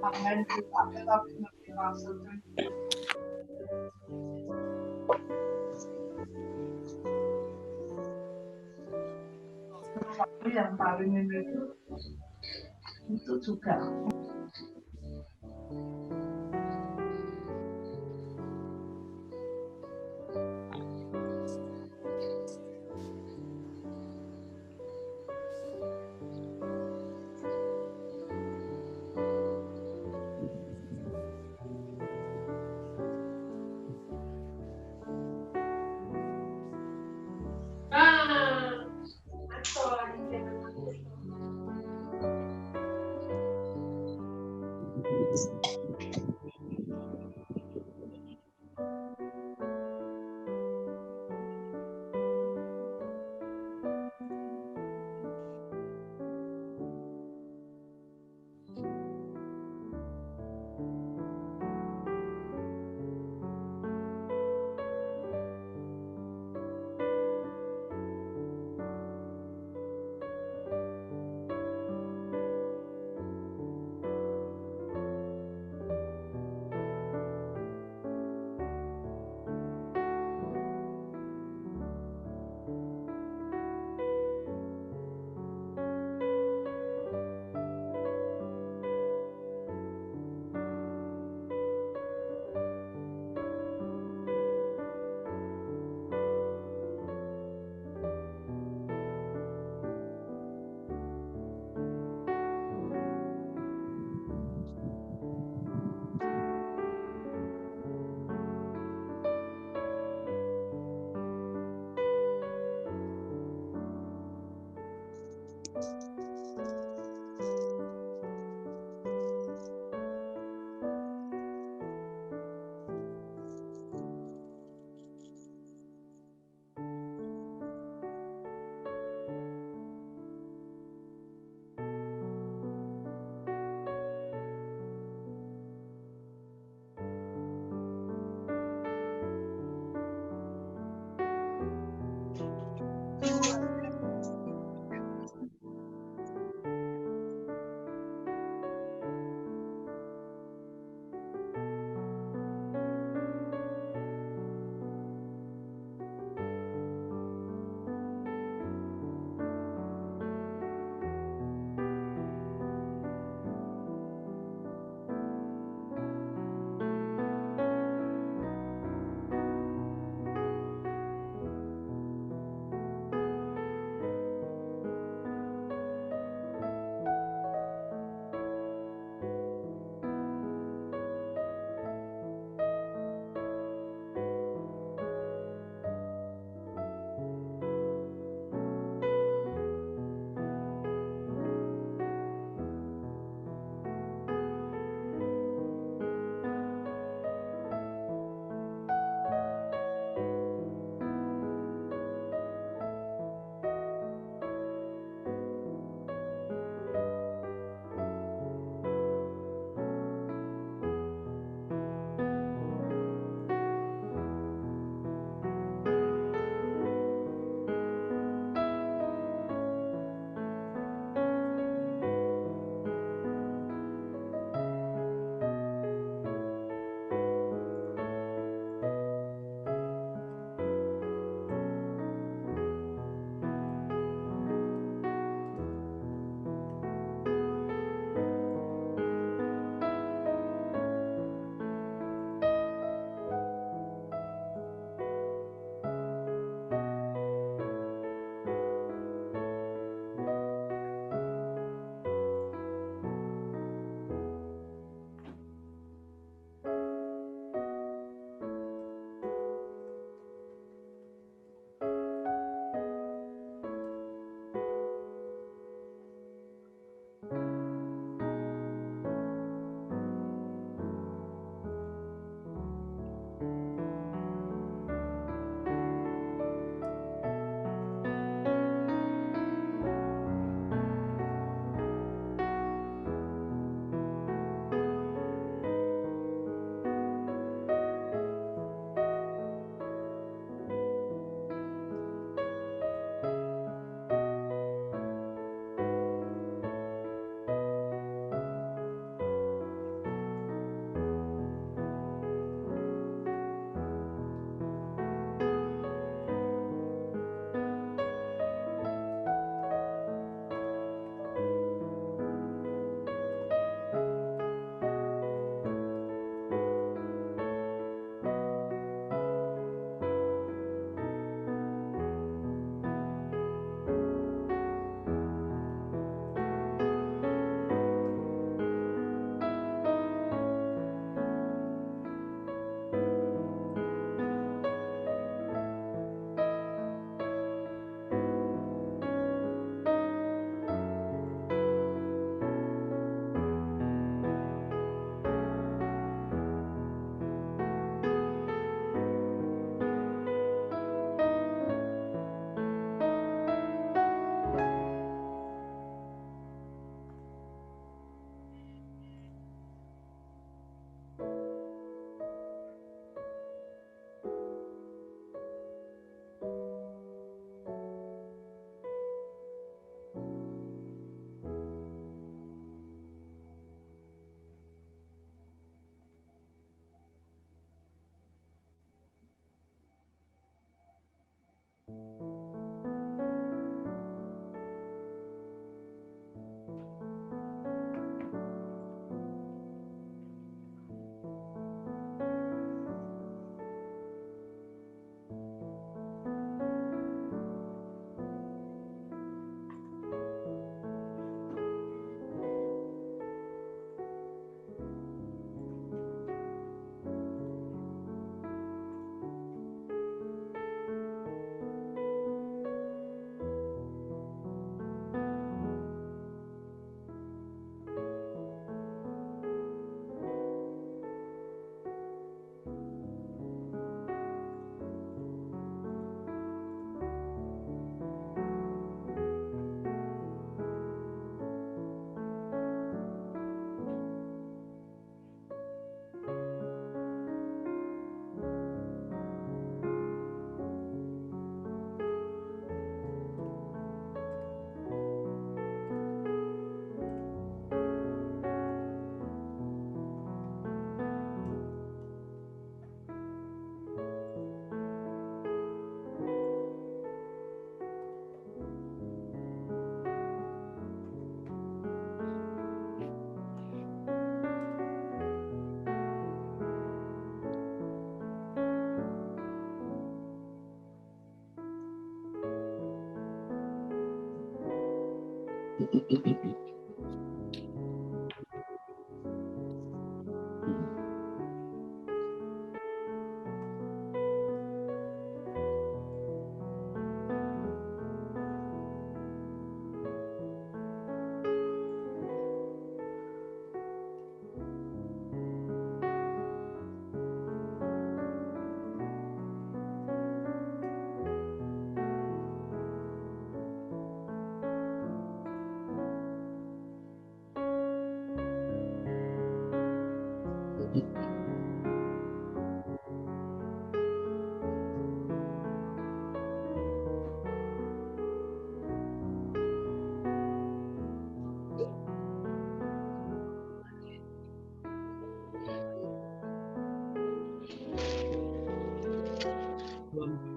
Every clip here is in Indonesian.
Amen kita tapi lebih maksudnya tapi yang paling ini itu juga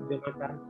Jabatan.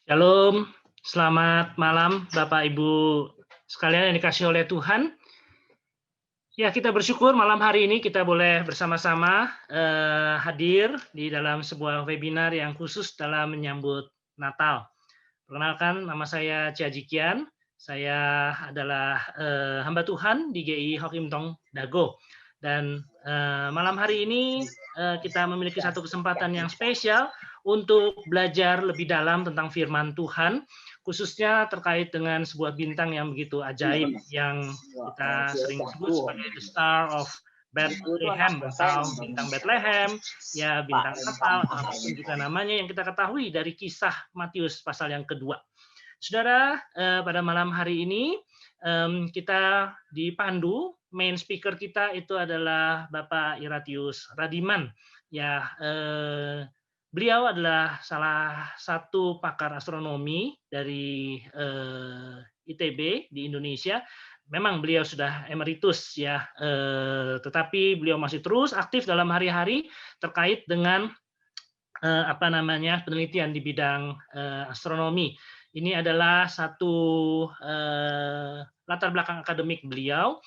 Shalom, selamat malam Bapak Ibu sekalian yang dikasihi oleh Tuhan. Ya, kita bersyukur malam hari ini kita boleh bersama-sama hadir di dalam sebuah webinar yang khusus dalam menyambut Natal. Perkenalkan, nama saya Chia Jikian. Saya adalah hamba Tuhan di GI Hokim Tong Dago. Dan malam hari ini kita memiliki satu kesempatan yang spesial untuk belajar lebih dalam tentang firman Tuhan, khususnya terkait dengan sebuah bintang yang begitu ajaib yang kita sering sebut sebagai the Star of Bethlehem atau bintang Bethlehem, ya bintang Natal, apapun juga namanya yang kita ketahui dari kisah Matius pasal yang kedua. Saudara, pada malam hari ini kita dipandu, main speaker kita itu adalah Bapak Iratius Radiman. Ya, beliau adalah salah satu pakar astronomi dari ITB di Indonesia. Memang beliau sudah emeritus ya, tetapi beliau masih terus aktif dalam hari-hari terkait dengan penelitian di bidang astronomi. Ini adalah satu latar belakang akademik beliau.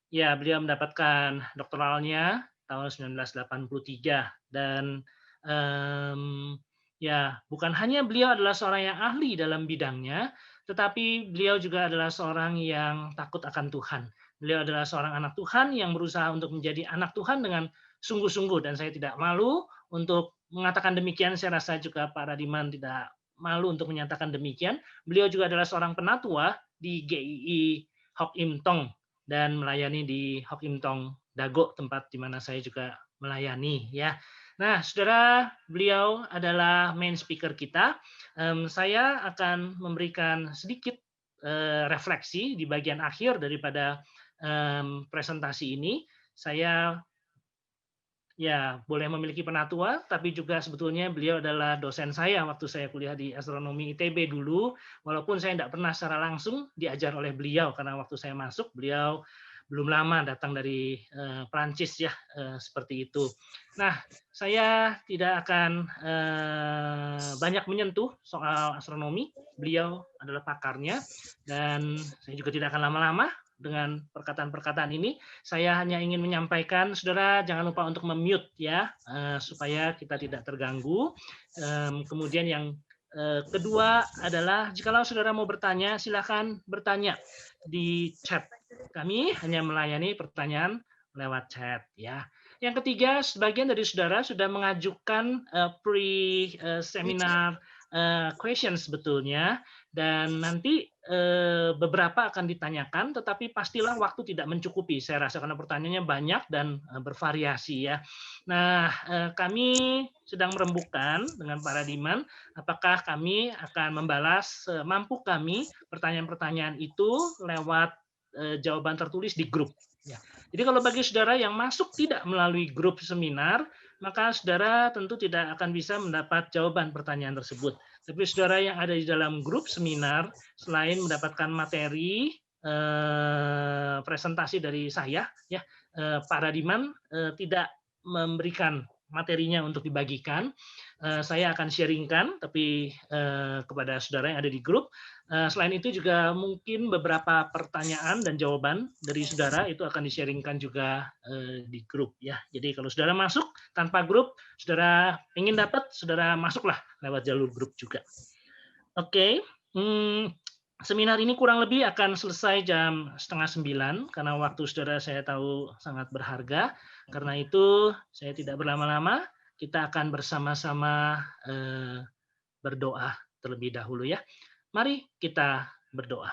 Ya, beliau mendapatkan doktoralnya tahun 1983 dan Ya, bukan hanya beliau adalah seorang yang ahli dalam bidangnya, tetapi beliau juga adalah seorang yang takut akan Tuhan. Beliau adalah seorang anak Tuhan yang berusaha untuk menjadi anak Tuhan dengan sungguh-sungguh, dan saya tidak malu untuk mengatakan demikian. Saya rasa juga Pak Radiman tidak malu untuk menyatakan demikian. Beliau juga adalah seorang penatua di GII Hok Im Tong dan melayani di Hok Im Tong Dago, tempat di mana saya juga melayani, ya. Nah, saudara, beliau adalah main speaker kita. Saya akan memberikan sedikit refleksi di bagian akhir daripada presentasi ini. Saya ya boleh memiliki penatua, tapi juga sebetulnya beliau adalah dosen saya waktu saya kuliah di astronomi ITB dulu. Walaupun saya tidak pernah secara langsung diajar oleh beliau, karena waktu saya masuk beliau belum lama datang dari Prancis, ya, seperti itu. Nah, saya tidak akan banyak menyentuh soal astronomi. Beliau adalah pakarnya, dan saya juga tidak akan lama-lama dengan perkataan-perkataan ini. Saya hanya ingin menyampaikan, saudara jangan lupa untuk mute, ya, supaya kita tidak terganggu. Kemudian yang kedua adalah, jikalau saudara mau bertanya, silakan bertanya di chat. Kami hanya melayani pertanyaan lewat chat, ya. Yang ketiga, sebagian dari saudara sudah mengajukan pre-seminar questions sebetulnya, dan nanti beberapa akan ditanyakan, tetapi pastilah waktu tidak mencukupi. Saya rasa karena pertanyaannya banyak dan bervariasi, ya. Nah, kami sedang merembukan dengan Pak Radiman, apakah kami akan membalas mampu kami pertanyaan-pertanyaan itu lewat jawaban tertulis di grup. Ya. Jadi kalau bagi saudara yang masuk tidak melalui grup seminar, maka saudara tentu tidak akan bisa mendapat jawaban pertanyaan tersebut. Tapi saudara yang ada di dalam grup seminar, selain mendapatkan materi presentasi dari saya, ya, Pak Radiman tidak memberikan materinya untuk dibagikan. Saya akan sharingkan, tapi kepada saudara yang ada di grup. Selain itu juga mungkin beberapa pertanyaan dan jawaban dari saudara itu akan di-sharingkan juga di grup, ya. Jadi kalau saudara masuk tanpa grup, saudara ingin dapat, saudara masuklah lewat jalur grup juga. Oke. Seminar ini kurang lebih akan selesai jam 8:30 karena waktu saudara saya tahu sangat berharga. Karena itu saya tidak berlama-lama, kita akan bersama-sama berdoa terlebih dahulu, ya. Mari kita berdoa.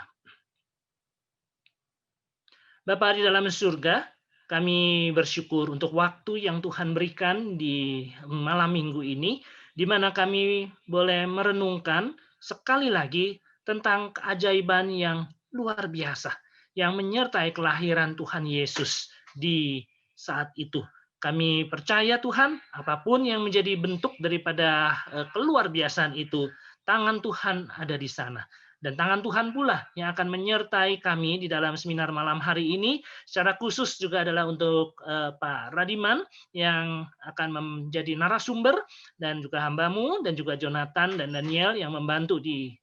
Bapa di dalam surga, kami bersyukur untuk waktu yang Tuhan berikan di malam minggu ini, di mana kami boleh merenungkan sekali lagi tentang keajaiban yang luar biasa, yang menyertai kelahiran Tuhan Yesus di saat itu. Kami percaya Tuhan, apapun yang menjadi bentuk daripada keluar biasaan itu, tangan Tuhan ada di sana. Dan tangan Tuhan pula yang akan menyertai kami di dalam seminar malam hari ini. Secara khusus juga adalah untuk Pak Radiman yang akan menjadi narasumber, dan juga hambamu, dan juga Jonathan dan Daniel yang membantu di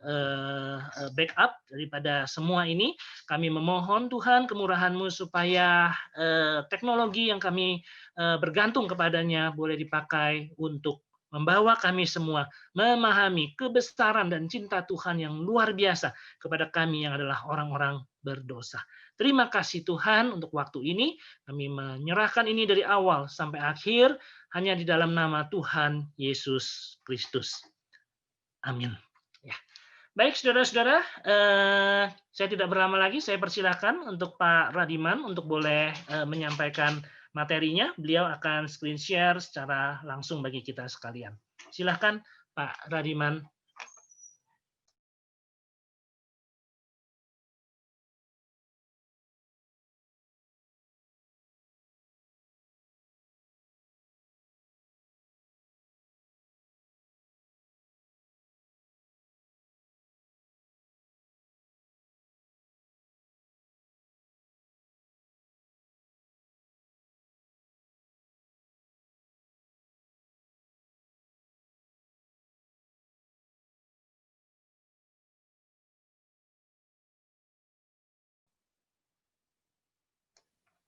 backup daripada semua ini. Kami memohon Tuhan kemurahan-Mu supaya teknologi yang kami bergantung kepadanya boleh dipakai untuk membawa kami semua memahami kebesaran dan cinta Tuhan yang luar biasa kepada kami yang adalah orang-orang berdosa. Terima kasih Tuhan untuk waktu ini. Kami menyerahkan ini dari awal sampai akhir hanya di dalam nama Tuhan Yesus Kristus. Amin. Ya. Baik, saudara-saudara, saya tidak berlama lagi. Saya persilakan untuk Pak Radiman untuk boleh menyampaikan materinya. Beliau akan screen share secara langsung bagi kita sekalian. Silakan Pak Radiman.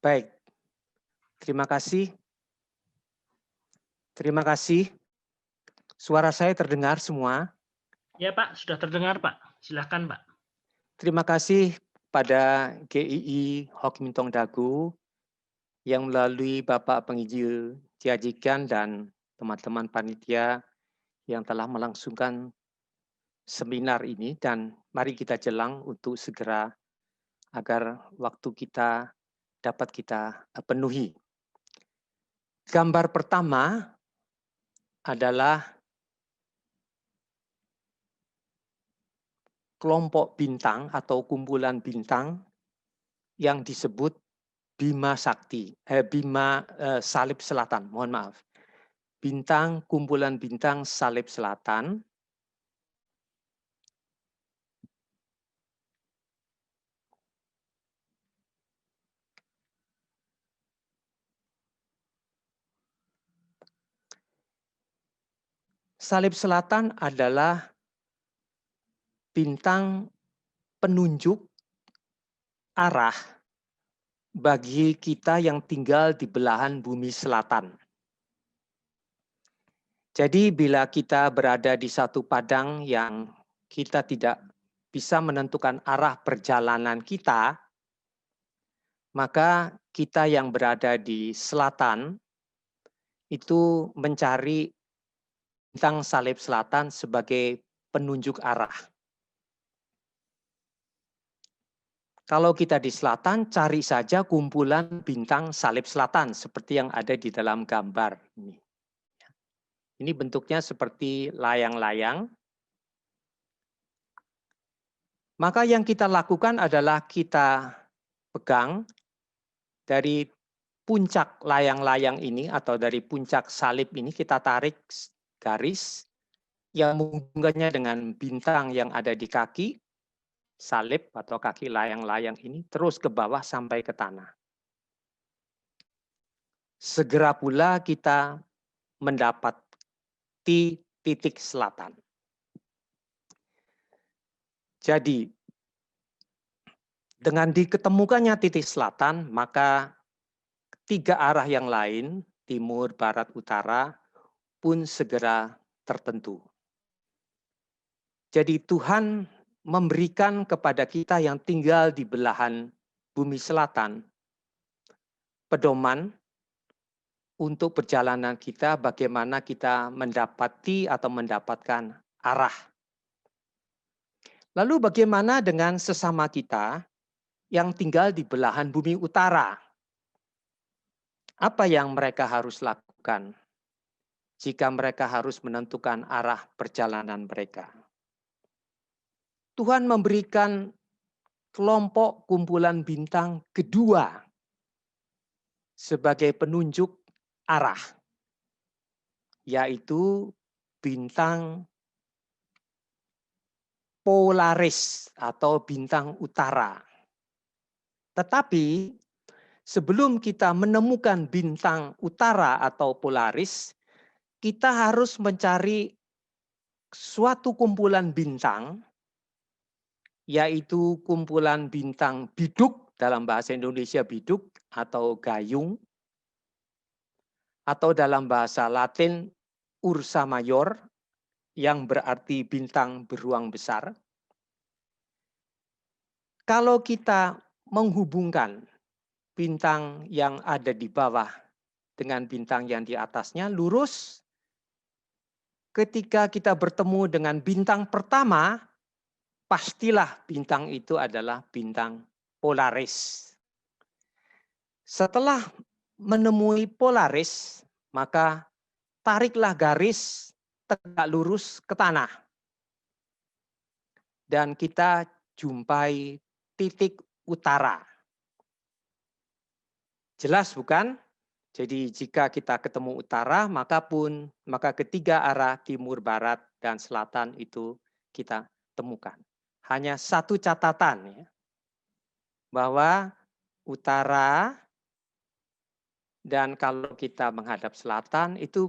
Baik, terima kasih. Terima kasih, Suara saya terdengar semua. Ya Pak, sudah terdengar Pak. Silakan Pak. Terima kasih pada GII Hokmintong Dagu yang melalui Bapak Penginjil Jiajikan dan teman-teman panitia yang telah melangsungkan seminar ini, dan mari kita jelang untuk segera agar waktu kita dapat kita penuhi. Gambar pertama adalah kelompok bintang atau kumpulan bintang yang disebut Bima Salib Selatan, mohon maaf. Bintang, kumpulan bintang Salib Selatan. Salib Selatan adalah bintang penunjuk arah bagi kita yang tinggal di belahan bumi selatan. Jadi bila kita berada di satu padang yang kita tidak bisa menentukan arah perjalanan kita, maka kita yang berada di selatan itu mencari bintang salib selatan sebagai penunjuk arah. Kalau kita di selatan, cari saja kumpulan bintang salib selatan seperti yang ada di dalam gambar ini. Ini bentuknya seperti layang-layang. Maka yang kita lakukan adalah kita pegang dari puncak layang-layang ini atau dari puncak salib ini, kita tarik garis yang menghubungkannya dengan bintang yang ada di kaki salib atau kaki layang-layang ini terus ke bawah sampai ke tanah. Segera pula kita mendapati titik selatan. Jadi, dengan diketemukannya titik selatan, maka tiga arah yang lain, timur, barat, utara, pun segera tertentu. Jadi Tuhan memberikan kepada kita yang tinggal di belahan bumi selatan pedoman untuk perjalanan kita, bagaimana kita mendapati atau mendapatkan arah. Lalu bagaimana dengan sesama kita yang tinggal di belahan bumi utara? Apa yang mereka harus lakukan jika mereka harus menentukan arah perjalanan mereka? Tuhan memberikan kelompok kumpulan bintang kedua sebagai penunjuk arah, yaitu bintang Polaris atau bintang utara. Tetapi sebelum kita menemukan bintang utara atau Polaris, kita harus mencari suatu kumpulan bintang, yaitu kumpulan bintang biduk, dalam bahasa Indonesia biduk atau gayung, atau dalam bahasa Latin Ursa Major, yang berarti bintang beruang besar. Kalau kita menghubungkan bintang yang ada di bawah dengan bintang yang di atasnya lurus, ketika kita bertemu dengan bintang pertama, pastilah bintang itu adalah bintang Polaris. Setelah menemui Polaris, maka tariklah garis tegak lurus ke tanah. Dan kita jumpai titik utara. Jelas bukan? Jadi jika kita ketemu utara, maka ketiga arah timur, barat, dan selatan itu kita temukan. Hanya satu catatan, ya, bahwa utara dan kalau kita menghadap selatan itu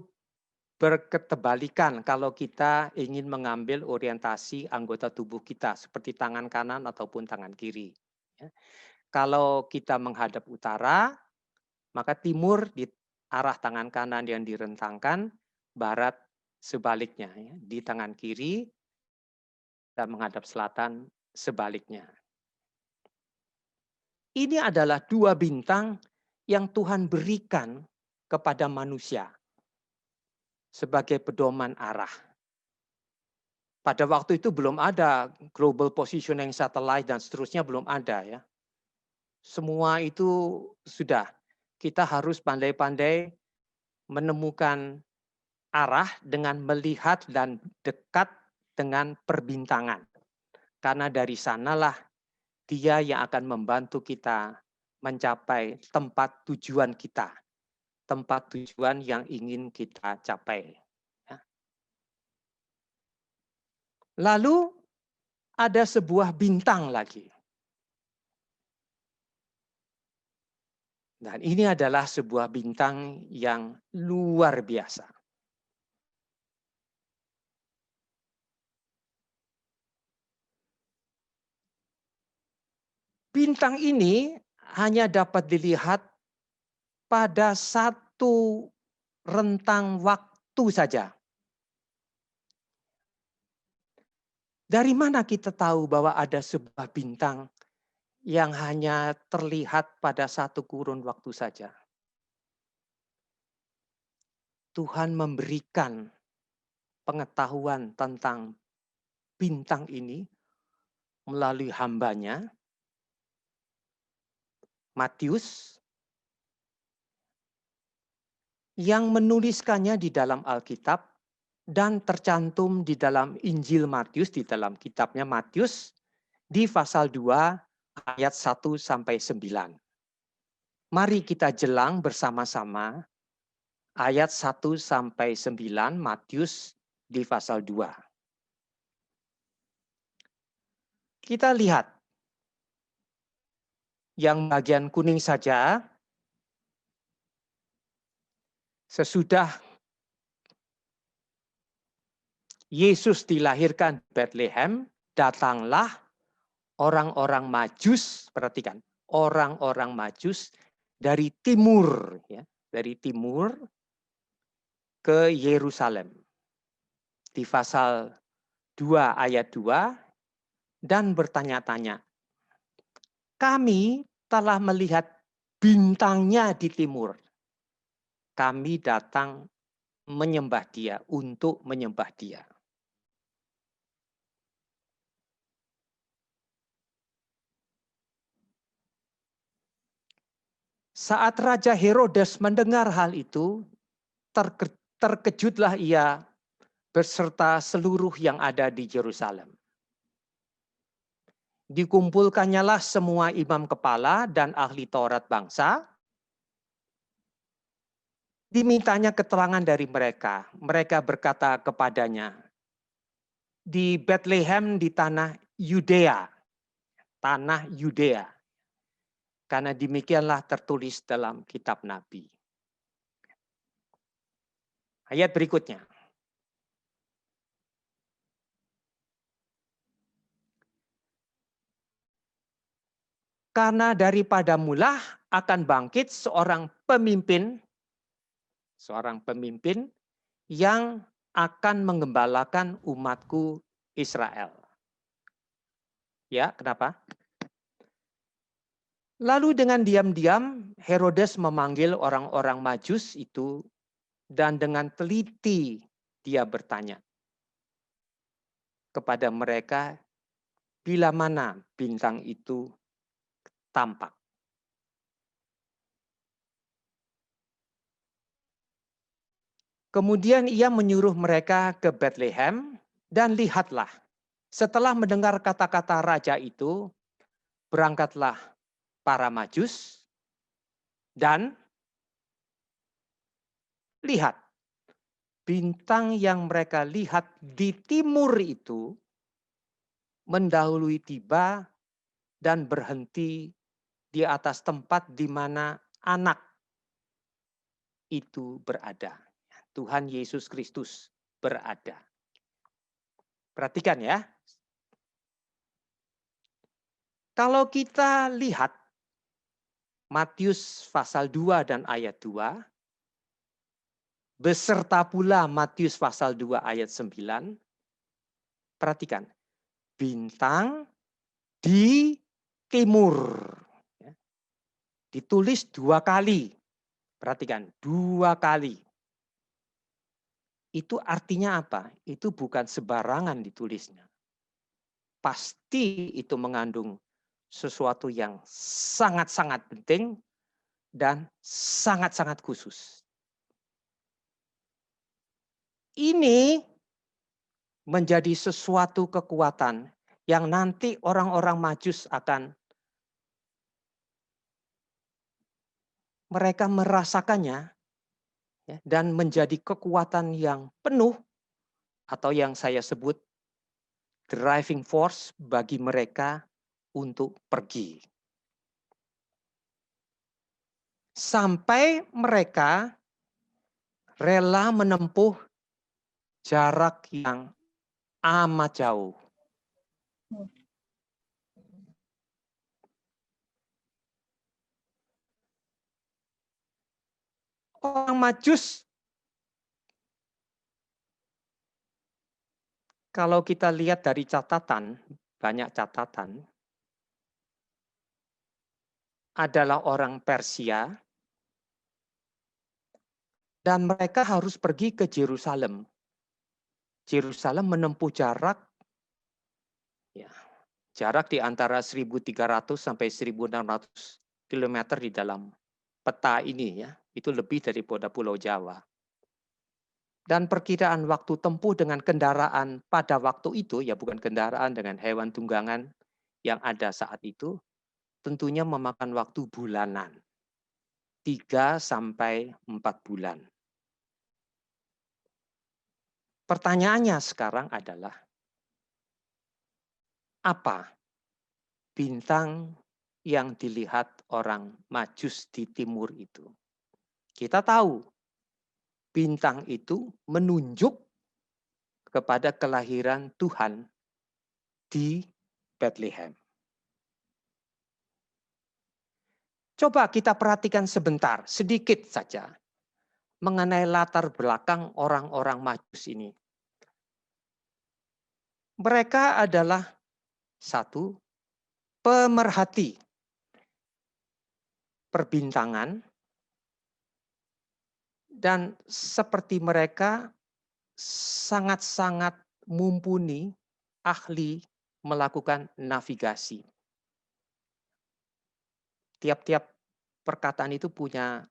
berketebalikan kalau kita ingin mengambil orientasi anggota tubuh kita seperti tangan kanan ataupun tangan kiri. Ya. Kalau kita menghadap utara, maka timur di arah tangan kanan yang direntangkan, barat sebaliknya. Ya. Di tangan kiri dan menghadap selatan sebaliknya. Ini adalah dua bintang yang Tuhan berikan kepada manusia sebagai pedoman arah. Pada waktu itu belum ada global positioning satellite dan seterusnya, belum ada ya. Semua itu sudah. Kita harus pandai-pandai menemukan arah dengan melihat dan dekat dengan perbintangan. Karena dari sanalah dia yang akan membantu kita mencapai tempat tujuan kita. Tempat tujuan yang ingin kita capai. Ya. Lalu ada sebuah bintang lagi. Dan ini adalah sebuah bintang yang luar biasa. Bintang ini hanya dapat dilihat pada satu rentang waktu saja. Dari mana kita tahu bahwa ada sebuah bintang yang hanya terlihat pada satu kurun waktu saja? Tuhan memberikan pengetahuan tentang bintang ini melalui hambanya, Matius, yang menuliskannya di dalam Alkitab dan tercantum di dalam Injil Matius, di dalam kitabnya Matius, di pasal 2 ayat 1 sampai 9. Mari kita jelang bersama-sama ayat 1 sampai 9 Matius di pasal 2. Kita lihat yang bagian kuning saja. Sesudah Yesus dilahirkan di Bethlehem, datanglah orang-orang Majus, perhatikan, orang-orang Majus dari timur, ya, dari timur ke Yerusalem. Di pasal 2 ayat 2, dan bertanya-tanya, kami telah melihat bintangnya di timur. Kami datang menyembah dia, untuk menyembah dia. Saat Raja Herodes mendengar hal itu, terkejutlah ia beserta seluruh yang ada di Yerusalem. Dikumpulkannyalah semua imam kepala dan ahli Taurat bangsa. Dimintanya keterangan dari mereka. Mereka berkata kepadanya, di Bethlehem di tanah Yudea. Tanah Yudea. Karena demikianlah tertulis dalam kitab Nabi. Ayat berikutnya. Karena daripada mula akan bangkit seorang pemimpin yang akan menggembalakan umatku Israel. Ya, kenapa? Lalu dengan diam-diam Herodes memanggil orang-orang Majus itu dan dengan teliti dia bertanya kepada mereka bila mana bintang itu tampak. Kemudian ia menyuruh mereka ke Bethlehem dan lihatlah, setelah mendengar kata-kata raja itu, berangkatlah para Majus dan lihat, bintang yang mereka lihat di timur itu mendahului tiba dan berhenti di atas tempat di mana anak itu berada. Tuhan Yesus Kristus berada. Perhatikan ya. Kalau kita lihat Matius pasal 2 dan ayat 2, beserta pula Matius pasal 2 ayat 9. Perhatikan, bintang di timur. Ya. Ditulis 2 kali. Perhatikan, 2 kali. Itu artinya apa? Itu bukan sembarangan ditulisnya. Pasti itu mengandung sesuatu yang sangat-sangat penting dan sangat-sangat khusus. Ini menjadi sesuatu kekuatan yang nanti orang-orang Majus akan mereka merasakannya ya, dan menjadi kekuatan yang penuh atau yang saya sebut driving force bagi mereka untuk pergi. Sampai mereka rela menempuh jarak yang amat jauh. Orang Majus, kalau kita lihat dari catatan, banyak catatan, adalah orang Persia, dan mereka harus pergi ke Yerusalem. Yerusalem menempuh jarak, ya, jarak di antara 1.300 sampai 1.600 km di dalam peta ini, ya, itu lebih daripada Pulau Jawa. Dan perkiraan waktu tempuh dengan kendaraan pada waktu itu, ya bukan kendaraan dengan hewan tunggangan yang ada saat itu, tentunya memakan waktu bulanan. 3 sampai 4 bulan. Pertanyaannya sekarang adalah, apa bintang yang dilihat orang Majus di timur itu? Kita tahu, bintang itu menunjuk kepada kelahiran Tuhan di Bethlehem. Coba kita perhatikan sebentar, sedikit saja, mengenai latar belakang orang-orang Majus ini. Mereka adalah satu, pemerhati perbintangan, dan seperti mereka sangat-sangat mumpuni, ahli melakukan navigasi. Tiap-tiap perkataan itu punya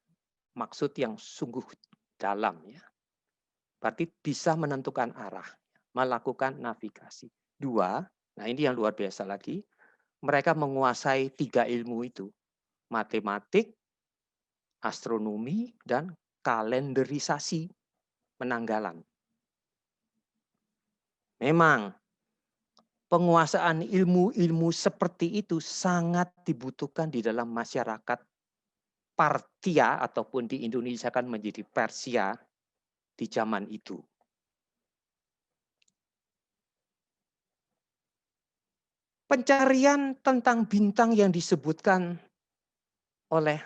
maksud yang sungguh dalam, ya. Berarti bisa menentukan arah, melakukan navigasi. 2, nah ini yang luar biasa lagi, mereka menguasai 3 ilmu itu. Matematik, astronomi, dan kalenderisasi penanggalan. Memang penguasaan ilmu-ilmu seperti itu sangat dibutuhkan di dalam masyarakat Partia ataupun di Indonesia kan menjadi Persia di zaman itu. Pencarian tentang bintang yang disebutkan oleh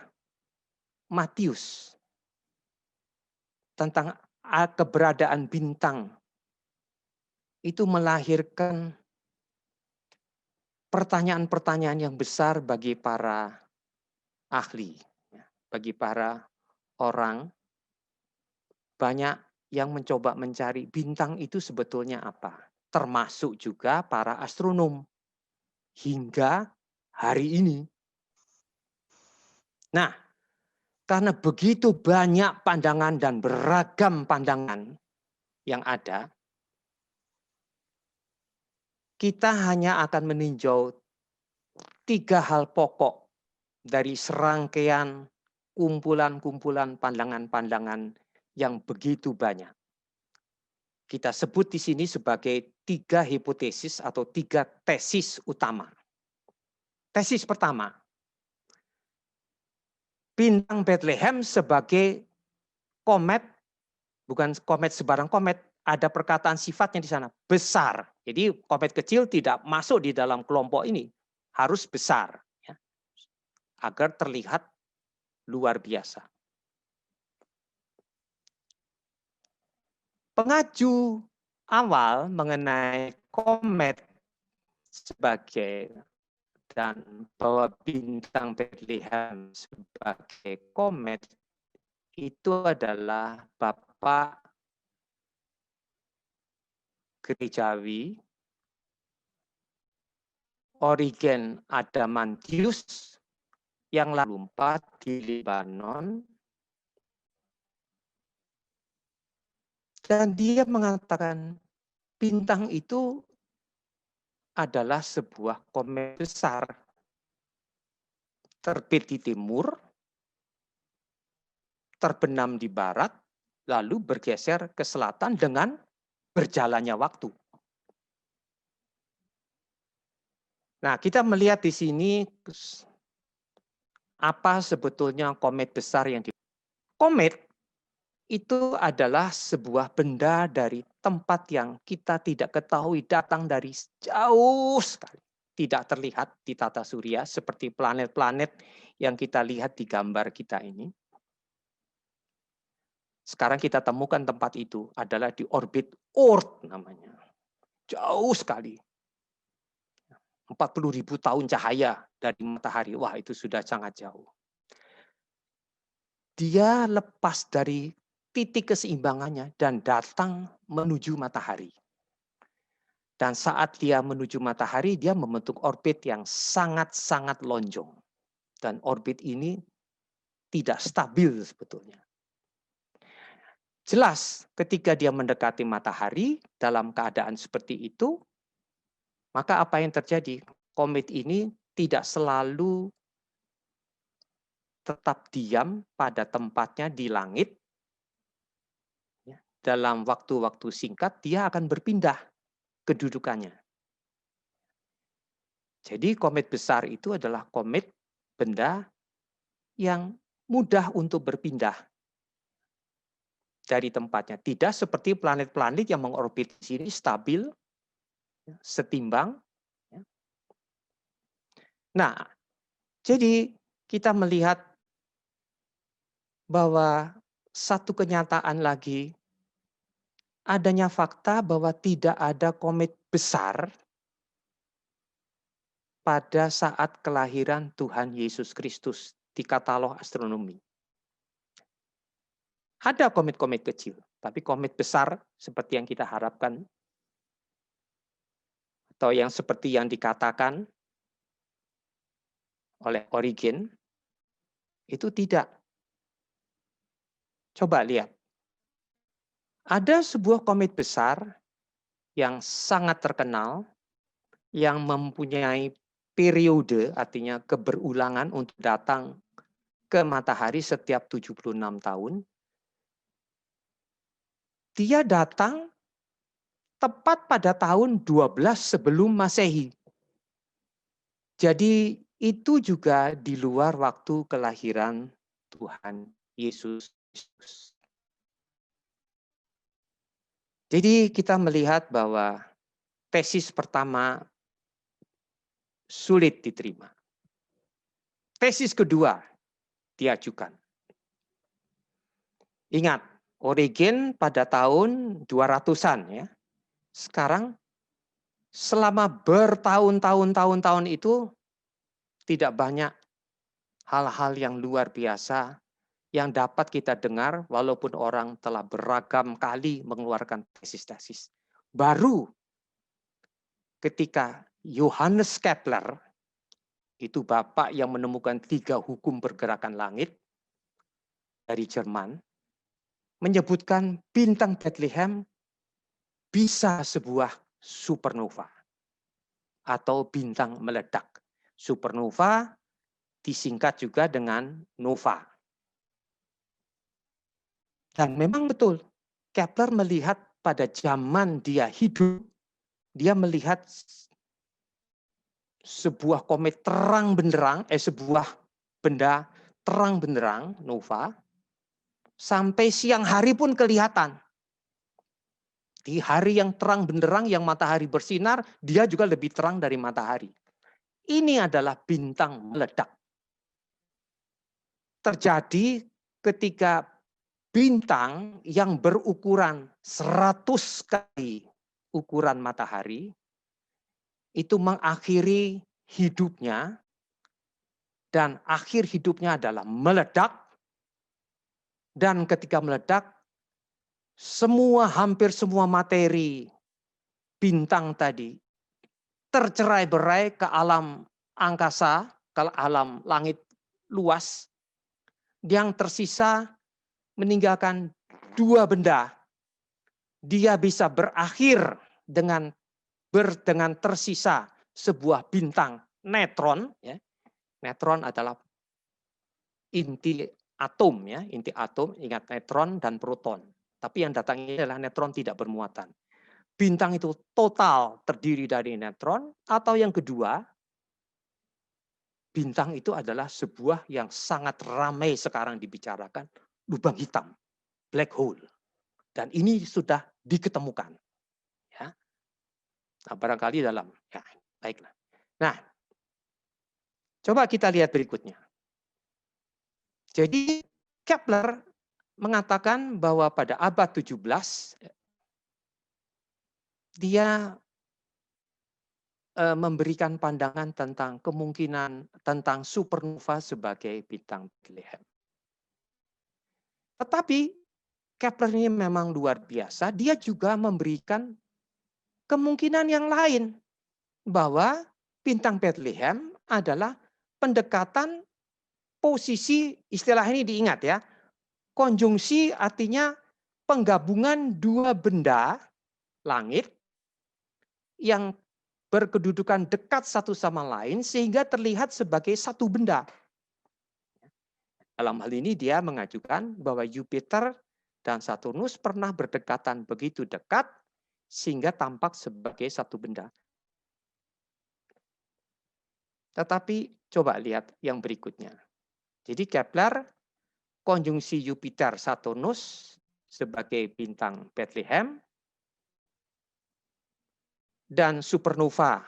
Matius tentang keberadaan bintang itu melahirkan pertanyaan-pertanyaan yang besar bagi para ahli, bagi para orang. Banyak yang mencoba mencari bintang itu sebetulnya apa, termasuk juga para astronom hingga hari ini. Nah, karena begitu banyak pandangan dan beragam pandangan yang ada, kita hanya akan meninjau 3 hal pokok dari serangkaian kumpulan-kumpulan pandangan-pandangan yang begitu banyak. Kita sebut di sini sebagai 3 hipotesis atau 3 tesis utama. Tesis pertama, bintang Bethlehem sebagai komet, bukan komet sebarang komet, ada perkataan sifatnya di sana, besar. Jadi komet kecil tidak masuk di dalam kelompok ini, harus besar, ya, agar terlihat luar biasa. Pengaju awal mengenai komet sebagai dan bahwa bintang Bethlehem sebagai komet itu adalah Bapak gerejawi Origen Adamantius yang lalu di Lebanon, dan dia mengatakan bintang itu adalah sebuah komet besar terbit di timur, terbenam di barat, lalu bergeser ke selatan dengan berjalannya waktu. Nah, kita melihat di sini apa sebetulnya komet besar yang di komet itu adalah sebuah benda dari tempat yang kita tidak ketahui, datang dari jauh sekali. Tidak terlihat di tata surya seperti planet-planet yang kita lihat di gambar kita ini. Sekarang kita temukan tempat itu adalah di orbit Oort namanya. Jauh sekali. 40.000 tahun cahaya dari matahari. Wah, itu sudah sangat jauh. Dia lepas dari titik keseimbangannya dan datang menuju matahari. Dan saat dia menuju matahari, dia membentuk orbit yang sangat-sangat lonjong. Dan orbit ini tidak stabil sebetulnya. Jelas ketika dia mendekati matahari dalam keadaan seperti itu, maka apa yang terjadi? Komet ini tidak selalu tetap diam pada tempatnya di langit. Dalam waktu-waktu singkat, dia akan berpindah kedudukannya. Jadi komet besar itu adalah komet benda yang mudah untuk berpindah dari tempatnya. Tidak seperti planet-planet yang mengorbit di sini stabil, setimbang. Nah, jadi kita melihat bahwa satu kenyataan lagi, adanya fakta bahwa tidak ada komet besar pada saat kelahiran Tuhan Yesus Kristus di katalog astronomi. Ada komet-komet kecil, tapi komet besar seperti yang kita harapkan, atau yang seperti yang dikatakan oleh Origen, itu tidak. Coba lihat. Ada sebuah komet besar yang sangat terkenal, yang mempunyai periode, artinya keberulangan untuk datang ke matahari setiap 76 tahun. Dia datang tepat pada tahun 12 sebelum Masehi. Jadi itu juga di luar waktu kelahiran Tuhan Yesus Kristus. Jadi kita melihat bahwa tesis pertama sulit diterima. Tesis kedua diajukan. Ingat, Origen pada tahun 200-an ya. Sekarang selama bertahun-tahun itu tidak banyak hal-hal yang luar biasa yang dapat kita dengar walaupun orang telah beragam kali mengeluarkan tesis-tesis. Baru ketika Johannes Kepler, itu bapak yang menemukan 3 hukum pergerakan langit dari Jerman, menyebutkan bintang Bethlehem bisa sebuah supernova atau bintang meledak. Supernova disingkat juga dengan nova. Dan memang betul, Kepler melihat pada zaman dia hidup, dia melihat sebuah komet terang benderang, sebuah benda terang benderang, nova, sampai siang hari pun kelihatan. Di hari yang terang benderang, yang matahari bersinar, dia juga lebih terang dari matahari. Ini adalah bintang meledak. Terjadi ketika bintang yang berukuran 100 kali ukuran matahari itu mengakhiri hidupnya, dan akhir hidupnya adalah meledak, dan ketika meledak hampir semua materi bintang tadi tercerai-berai ke alam angkasa, ke alam langit luas, yang tersisa meninggalkan dua benda. Dia bisa berakhir dengan tersisa sebuah bintang netron. Ya. Netron adalah inti atom, ya, inti atom. Ingat netron dan proton. Tapi yang datang ini adalah netron tidak bermuatan. Bintang itu total terdiri dari netron, atau yang kedua, bintang itu adalah sebuah yang sangat ramai sekarang dibicarakan, lubang hitam, black hole. Dan ini sudah diketemukan. Ya. Nah, barangkali dalam, ya, baiklah. Nah, coba kita lihat berikutnya. Jadi Kepler mengatakan bahwa pada abad 17 dia memberikan pandangan tentang kemungkinan tentang supernova sebagai bintang Bethlehem. Tetapi Kepler ini memang luar biasa, dia juga memberikan kemungkinan yang lain bahwa bintang Bethlehem adalah pendekatan posisi, istilah ini diingat ya, konjungsi artinya penggabungan dua benda langit yang berkedudukan dekat satu sama lain sehingga terlihat sebagai satu benda. Dalam hal ini dia mengajukan bahwa Jupiter dan Saturnus pernah berdekatan begitu dekat sehingga tampak sebagai satu benda. Tetapi coba lihat yang berikutnya. Jadi Kepler konjungsi Jupiter Saturnus sebagai bintang Bethlehem dan supernova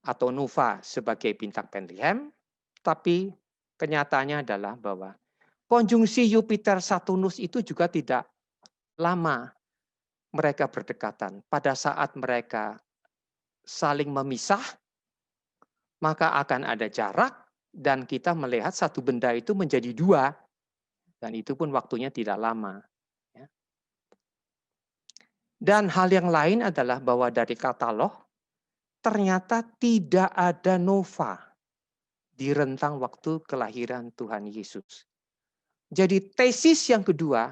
atau nova sebagai bintang Bethlehem, tapi kenyataannya adalah bahwa konjungsi Jupiter Saturnus itu juga tidak lama mereka berdekatan. Pada saat mereka saling memisah, maka akan ada jarak dan kita melihat satu benda itu menjadi dua. Dan itu pun waktunya tidak lama. Dan hal yang lain adalah bahwa dari katalog, ternyata tidak ada nova di rentang waktu kelahiran Tuhan Yesus. Jadi tesis yang kedua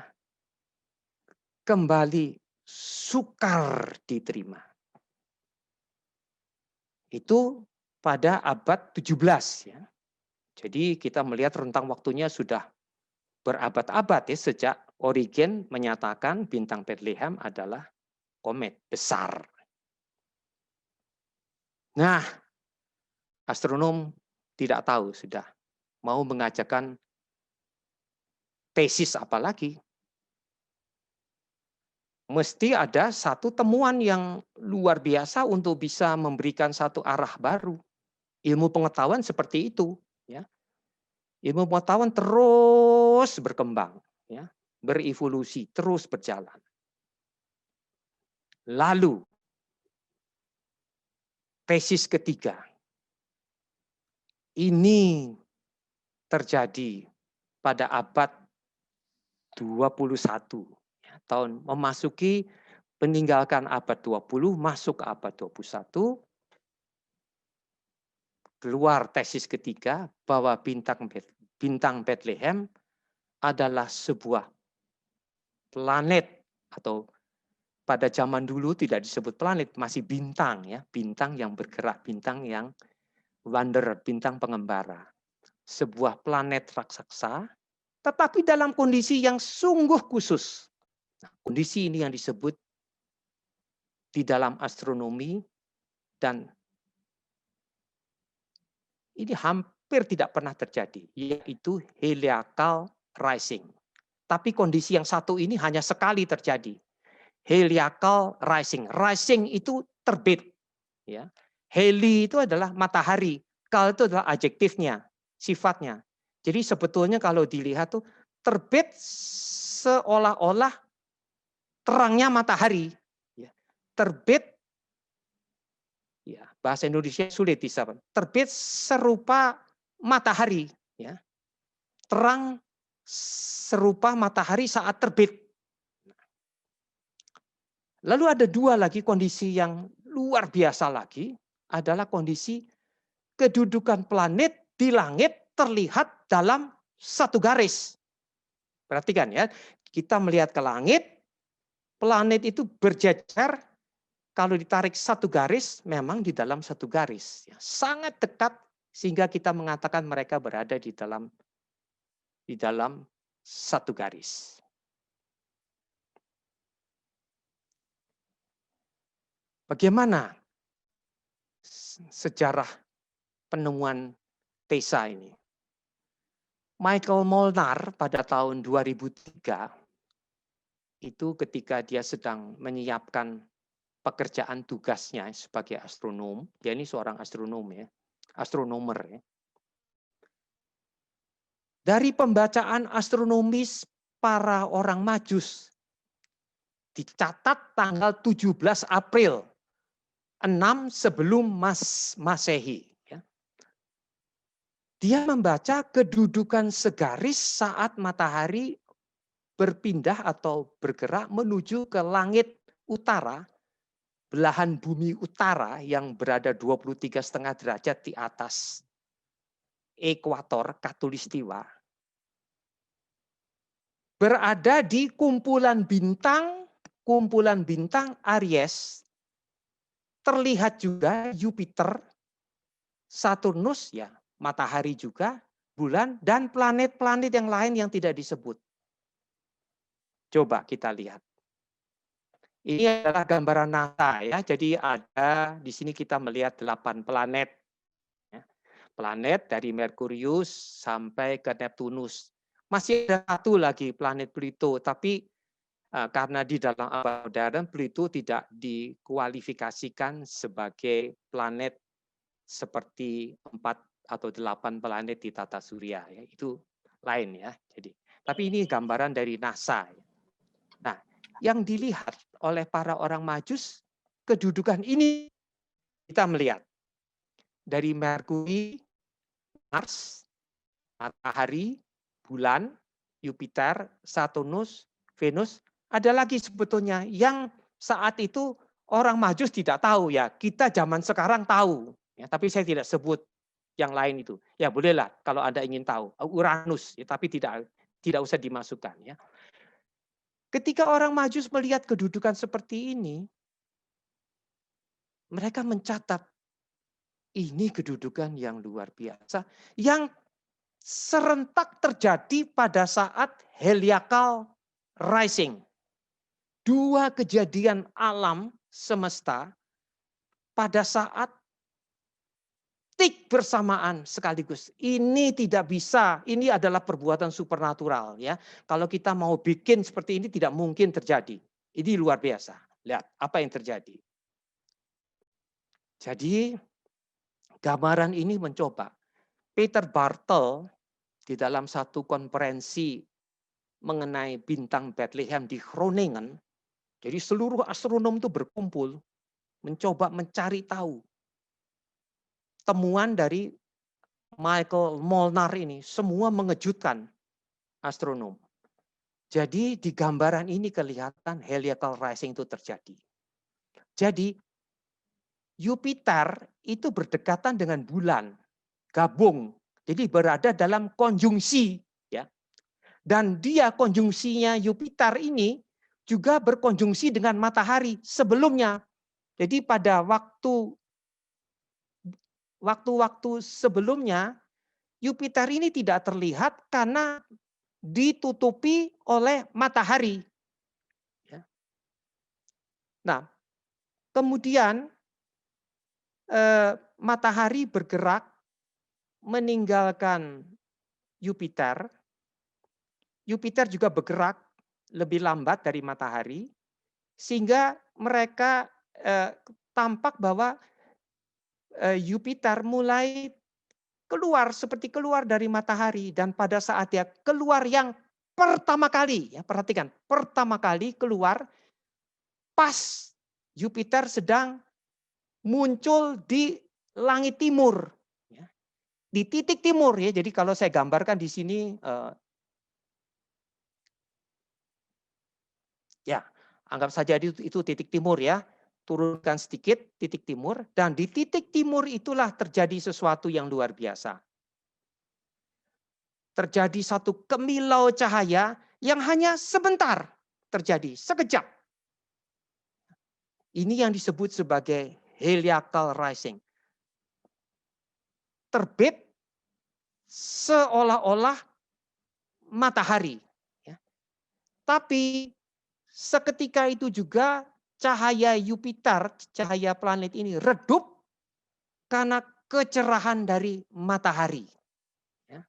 kembali sukar diterima. Itu pada abad 17. Ya. Jadi kita melihat rentang waktunya sudah berabad-abad ya, sejak Origen menyatakan bintang Bethlehem adalah komet besar. Nah, astronom tidak tahu sudah mau mengajarkan tesis apa lagi. Mesti ada satu temuan yang luar biasa untuk bisa memberikan satu arah baru. Ilmu pengetahuan seperti itu. Ya. Ilmu pengetahuan terus berkembang, ya, berevolusi, terus berjalan. Lalu, tesis ketiga. Ini terjadi pada abad 21. Ya, tahun memasuki meninggalkan abad 20, masuk ke abad 21. Keluar tesis ketiga bahwa bintang Bethlehem adalah sebuah planet, atau pada zaman dulu tidak disebut planet, masih bintang ya, bintang yang bergerak, bintang yang wanderer, bintang pengembara. Sebuah planet raksasa, tetapi dalam kondisi yang sungguh khusus. Nah, kondisi ini yang disebut di dalam astronomi, dan ini hampir tidak pernah terjadi, yaitu heliacal rising. Tapi kondisi yang satu ini hanya sekali terjadi. Heliacal rising. Rising itu terbit. Ya. Heli itu adalah matahari. Kal itu adalah adjektifnya, sifatnya. Jadi sebetulnya kalau dilihat tuh terbit seolah-olah terangnya matahari. Terbit, ya, bahasa Indonesia sulit disebut. Terbit serupa matahari, ya. Terang serupa matahari saat terbit. Lalu ada dua lagi kondisi yang luar biasa lagi, adalah kondisi kedudukan planet di langit terlihat dalam satu garis. Perhatikan ya, kita melihat ke langit, planet itu berjejer, kalau ditarik satu garis, memang di dalam satu garis. Sangat dekat, sehingga kita mengatakan mereka berada di dalam satu garis. Bagaimana sejarah penemuan TESA ini? Michael Molnar pada tahun 2003, itu ketika dia sedang menyiapkan pekerjaan tugasnya sebagai astronom, dia ini seorang astronom ya, astronomer ya. Dari pembacaan astronomis para orang Majus, dicatat tanggal 17 April 6 sebelum Masehi. Dia membaca kedudukan segaris saat matahari berpindah atau bergerak menuju ke langit utara, belahan bumi utara yang berada 23,5 derajat di atas ekuator khatulistiwa. Berada di kumpulan bintang Aries. Terlihat juga Jupiter, Saturnus, ya, matahari juga, bulan, dan planet-planet yang lain yang tidak disebut. Coba kita lihat. Ini adalah gambaran NASA ya. Jadi ada di sini kita melihat 8 planet. Ya. Planet dari Merkurius sampai ke Neptunus. Masih ada satu lagi planet Pluto, tapi karena di dalam abad modern Pluto tidak dikualifikasikan sebagai planet seperti 4 atau 8 planet di tata surya ya, itu lain ya. Jadi, tapi ini gambaran dari NASA. Nah, yang dilihat oleh para orang Majus, kedudukan ini kita melihat dari Merkuri, Mars, matahari, bulan, Jupiter, Saturnus, Venus. Ada lagi sebetulnya yang saat itu orang Majus tidak tahu ya. Kita zaman sekarang tahu. Ya, tapi saya tidak sebut yang lain itu. Ya bolehlah kalau Anda ingin tahu. Uranus, ya, tapi tidak usah dimasukkan. Ya. Ketika orang Majus melihat kedudukan seperti ini, mereka mencatat ini kedudukan yang luar biasa. Yang serentak terjadi pada saat heliacal rising. Dua kejadian alam semesta pada saat tik bersamaan sekaligus. Ini tidak bisa, ini adalah perbuatan supernatural ya. Kalau kita mau bikin seperti ini tidak mungkin terjadi. Ini luar biasa. Lihat apa yang terjadi. Jadi gambaran ini mencoba. Peter Bartle di dalam satu konferensi mengenai bintang Bethlehem di Groningen. Jadi seluruh astronom itu berkumpul mencoba mencari tahu. Temuan dari Michael Molnar ini semua mengejutkan astronom. Jadi di gambaran ini kelihatan heliacal rising itu terjadi. Jadi Jupiter itu berdekatan dengan bulan, gabung. Jadi berada dalam konjungsi ya. Dan dia konjungsinya Jupiter ini juga berkonjungsi dengan matahari sebelumnya. Jadi pada waktu-waktu sebelumnya Jupiter ini tidak terlihat karena ditutupi oleh matahari. Nah, kemudian matahari bergerak meninggalkan Jupiter. Jupiter juga bergerak lebih lambat dari matahari, sehingga mereka tampak bahwa Jupiter mulai keluar seperti keluar dari matahari, dan pada saat dia keluar yang pertama kali, ya perhatikan, pertama kali keluar pas Jupiter sedang muncul di langit timur, ya. Di titik timur ya. Jadi kalau saya gambarkan di sini, ya anggap saja itu titik timur ya. Turunkan sedikit titik timur, dan di titik timur itulah terjadi sesuatu yang luar biasa. Terjadi satu kemilau cahaya yang hanya sebentar terjadi, sekejap. Ini yang disebut sebagai heliacal rising. Terbit seolah-olah matahari. Ya. Tapi seketika itu juga cahaya Jupiter, cahaya planet ini redup karena kecerahan dari matahari. Ya.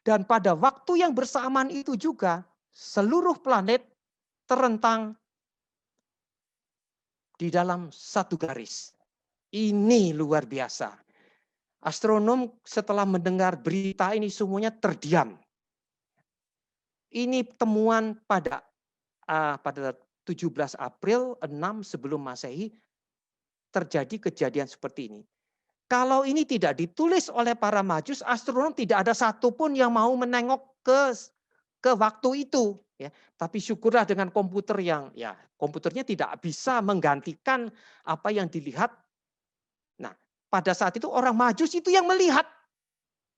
Dan pada waktu yang bersamaan itu juga seluruh planet terentang di dalam satu garis. Ini luar biasa. Astronom setelah mendengar berita ini semuanya terdiam. Ini temuan pada 17 April 6 sebelum Masehi terjadi kejadian seperti ini. Kalau ini tidak ditulis oleh para Majus, astronom tidak ada satupun yang mau menengok ke waktu itu. Ya, tapi syukurlah dengan komputer yang ya komputernya tidak bisa menggantikan apa yang dilihat. Nah, pada saat itu orang Majus itu yang melihat.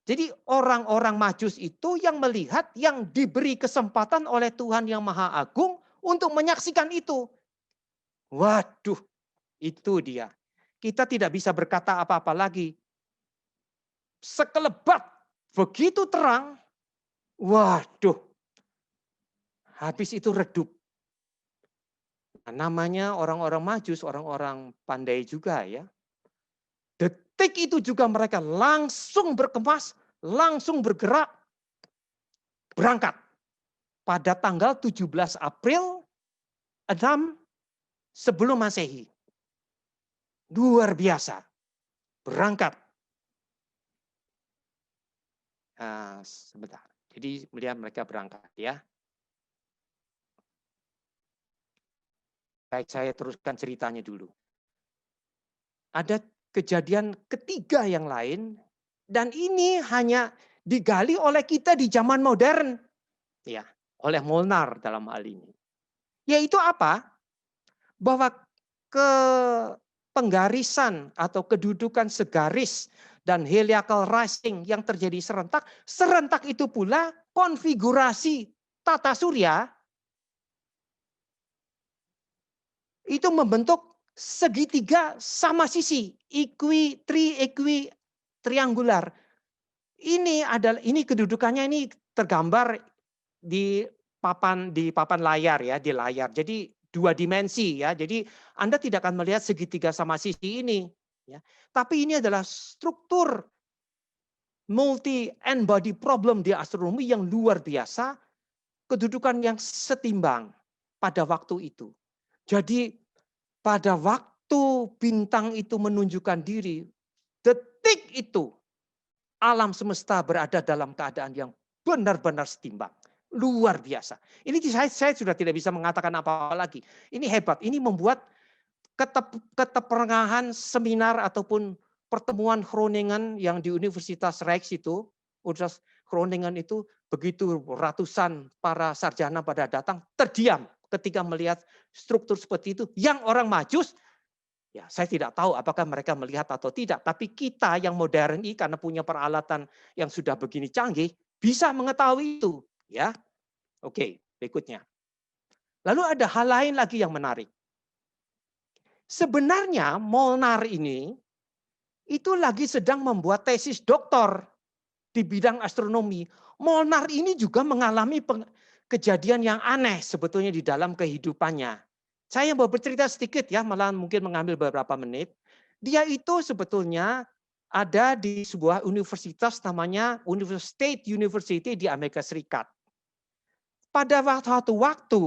Jadi orang-orang Majus itu yang melihat, yang diberi kesempatan oleh Tuhan yang Maha Agung untuk menyaksikan itu. Waduh, itu dia. Kita tidak bisa berkata apa-apa lagi. Sekelebat, begitu terang. Waduh, habis itu redup. Nah, namanya orang-orang Majus, orang-orang pandai juga ya. Detik itu juga mereka langsung berkemas, langsung bergerak, berangkat. Pada tanggal 17 April 6 sebelum Masehi. Luar biasa. Berangkat. Sebentar. Jadi melihat mereka berangkat ya. Baik, saya teruskan ceritanya dulu. Ada kejadian ketiga yang lain, dan ini hanya digali oleh kita di zaman modern. Ya, oleh Molnar dalam hal ini. Yaitu apa? Bahwa penggarisan atau kedudukan segaris dan heliacal rising yang terjadi serentak itu pula konfigurasi tata surya itu membentuk segitiga sama sisi, triangular. Ini kedudukannya ini tergambar di papan layar ya, di layar. Jadi 2 dimensi ya. Jadi Anda tidak akan melihat segitiga sama sisi ini ya. Tapi ini adalah struktur multi and body problem di astronomi yang luar biasa, kedudukan yang setimbang pada waktu itu. Jadi pada waktu bintang itu menunjukkan diri, detik itu alam semesta berada dalam keadaan yang benar-benar setimbang. Luar biasa. Ini saya sudah tidak bisa mengatakan apa-apa lagi. Ini hebat. Ini membuat keteperengahan seminar ataupun pertemuan Groningen yang di Universitas Rijks itu, Universitas Groningen itu begitu ratusan para sarjana pada datang terdiam ketika melihat struktur seperti itu. Yang orang Majus, ya saya tidak tahu apakah mereka melihat atau tidak. Tapi kita yang modern ini karena punya peralatan yang sudah begini canggih, bisa mengetahui itu. Ya, oke, berikutnya. Lalu ada hal lain lagi yang menarik. Sebenarnya Molnar ini itu lagi sedang membuat tesis doktor di bidang astronomi. Molnar ini juga mengalami kejadian yang aneh sebetulnya di dalam kehidupannya. Saya mau bercerita sedikit ya, malah mungkin mengambil beberapa menit. Dia itu sebetulnya ada di sebuah universitas namanya State University di Amerika Serikat. Pada waktu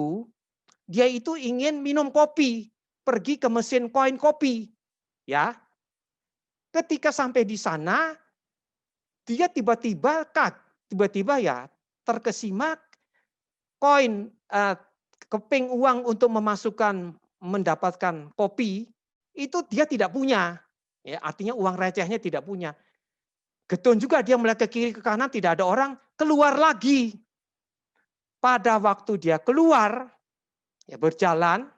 dia itu ingin minum kopi, pergi ke mesin koin kopi. Ya. Ketika sampai di sana, dia tiba-tiba ya terkesima, koin, keping uang untuk mendapatkan kopi, itu dia tidak punya. Ya, artinya uang recehnya tidak punya. Getun juga dia melihat ke kiri ke kanan tidak ada orang, keluar lagi. Pada waktu dia keluar, ya berjalan,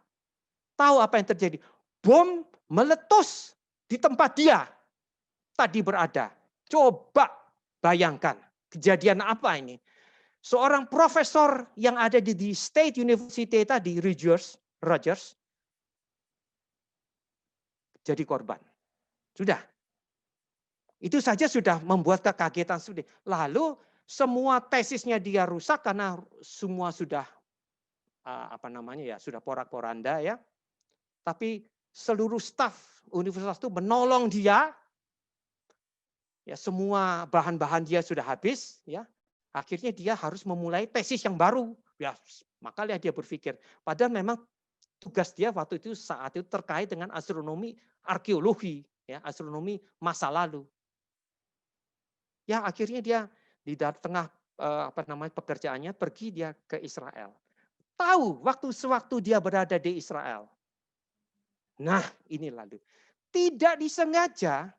tahu apa yang terjadi? Bom meletus di tempat dia tadi berada. Coba bayangkan kejadian apa ini? Seorang profesor yang ada di State University tadi, Rogers, jadi korban. Sudah. Itu saja sudah membuat kekagetan sendiri. Lalu semua tesisnya dia rusak karena semua sudah sudah porak-poranda ya. Tapi seluruh staf universitas itu menolong dia. Ya, semua bahan-bahan dia sudah habis ya. Akhirnya dia harus memulai tesis yang baru. Ya, makanya dia berpikir, padahal memang tugas dia waktu itu saat itu terkait dengan astronomi arkeologi, ya, astronomi masa lalu. Ya, akhirnya dia di tengah pekerjaannya pergi dia ke Israel. Tahu sewaktu dia berada di Israel. Nah, ini lalu tidak disengaja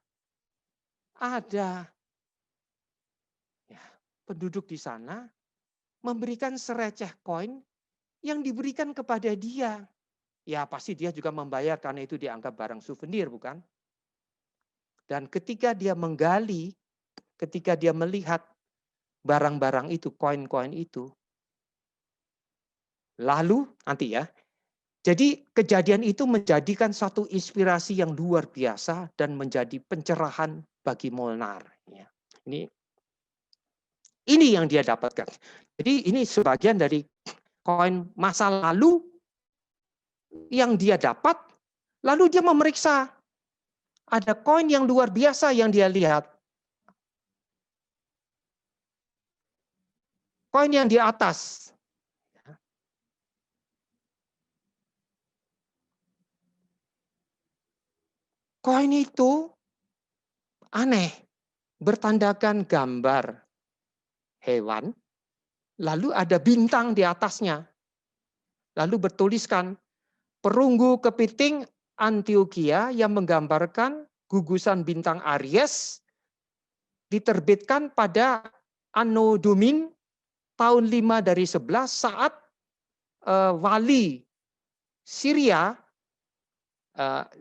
ada penduduk di sana memberikan sereceh koin yang diberikan kepada dia. Ya pasti dia juga membayar karena itu dianggap barang souvenir, bukan? Dan ketika dia menggali, ketika dia melihat barang-barang itu, koin-koin itu, lalu nanti ya, jadi kejadian itu menjadikan satu inspirasi yang luar biasa dan menjadi pencerahan bagi Molnar. Ya. Ini yang dia dapatkan. Jadi ini sebagian dari koin masa lalu yang dia dapat, lalu dia memeriksa. Ada koin yang luar biasa yang dia lihat. Koin yang di atas. Koin itu aneh, bertandakan gambar hewan, lalu ada bintang di atasnya. Lalu bertuliskan, perunggu kepiting Antioquia yang menggambarkan gugusan bintang Aries diterbitkan pada Anno Domini tahun 5 dari 11 saat wali Syria,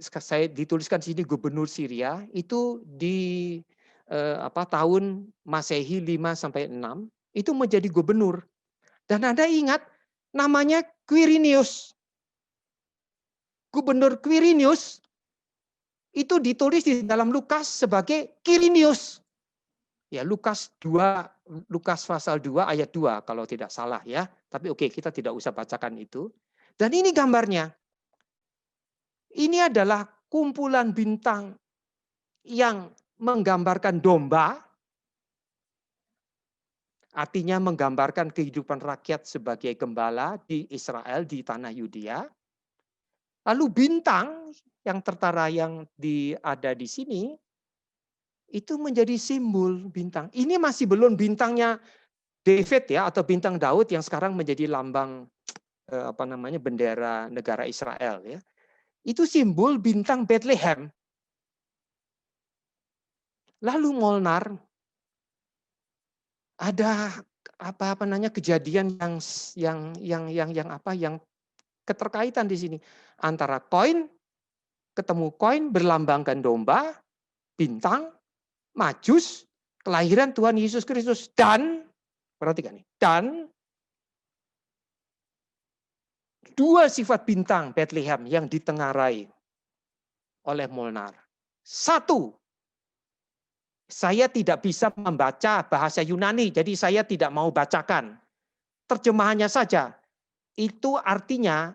saya dituliskan di sini gubernur Syria, itu di tahun Masehi 5 sampai 6, itu menjadi gubernur. Dan Anda ingat namanya Quirinius. Gubernur Quirinius itu ditulis di dalam Lukas sebagai Quirinius. Ya, Lukas pasal 2 ayat 2 kalau tidak salah ya. Tapi oke, kita tidak usah bacakan itu. Dan ini gambarnya. Ini adalah kumpulan bintang yang menggambarkan domba. Artinya menggambarkan kehidupan rakyat sebagai gembala di Israel, di tanah Yudea. Lalu bintang yang tertara yang ada di sini, itu menjadi simbol bintang. Ini masih belum bintangnya David ya, atau bintang Daud yang sekarang menjadi lambang bendera negara Israel ya. Itu simbol bintang Bethlehem. Lalu Molnar ada kejadian yang keterkaitan di sini antara koin, ketemu koin berlambangkan domba, bintang, majus, kelahiran Tuhan Yesus Kristus, dan perhatikan nih, dan dua sifat bintang Bethlehem yang ditengarai oleh Molnar. Satu, saya tidak bisa membaca bahasa Yunani, jadi saya tidak mau bacakan. Terjemahannya saja. Itu artinya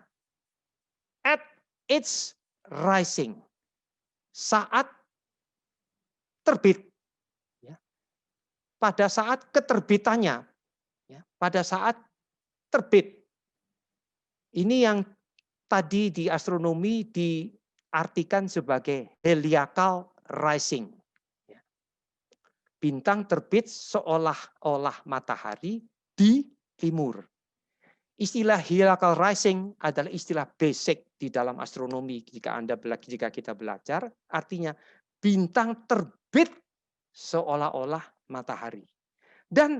at its rising. Saat terbit. Ya. Pada saat keterbitannya. Ya. Pada saat terbit. Ini yang tadi di astronomi diartikan sebagai heliacal rising. Ya. Bintang terbit seolah-olah matahari di timur. Istilah heliacal rising adalah istilah basic di dalam astronomi jika kita belajar, artinya bintang terbit seolah-olah matahari. Dan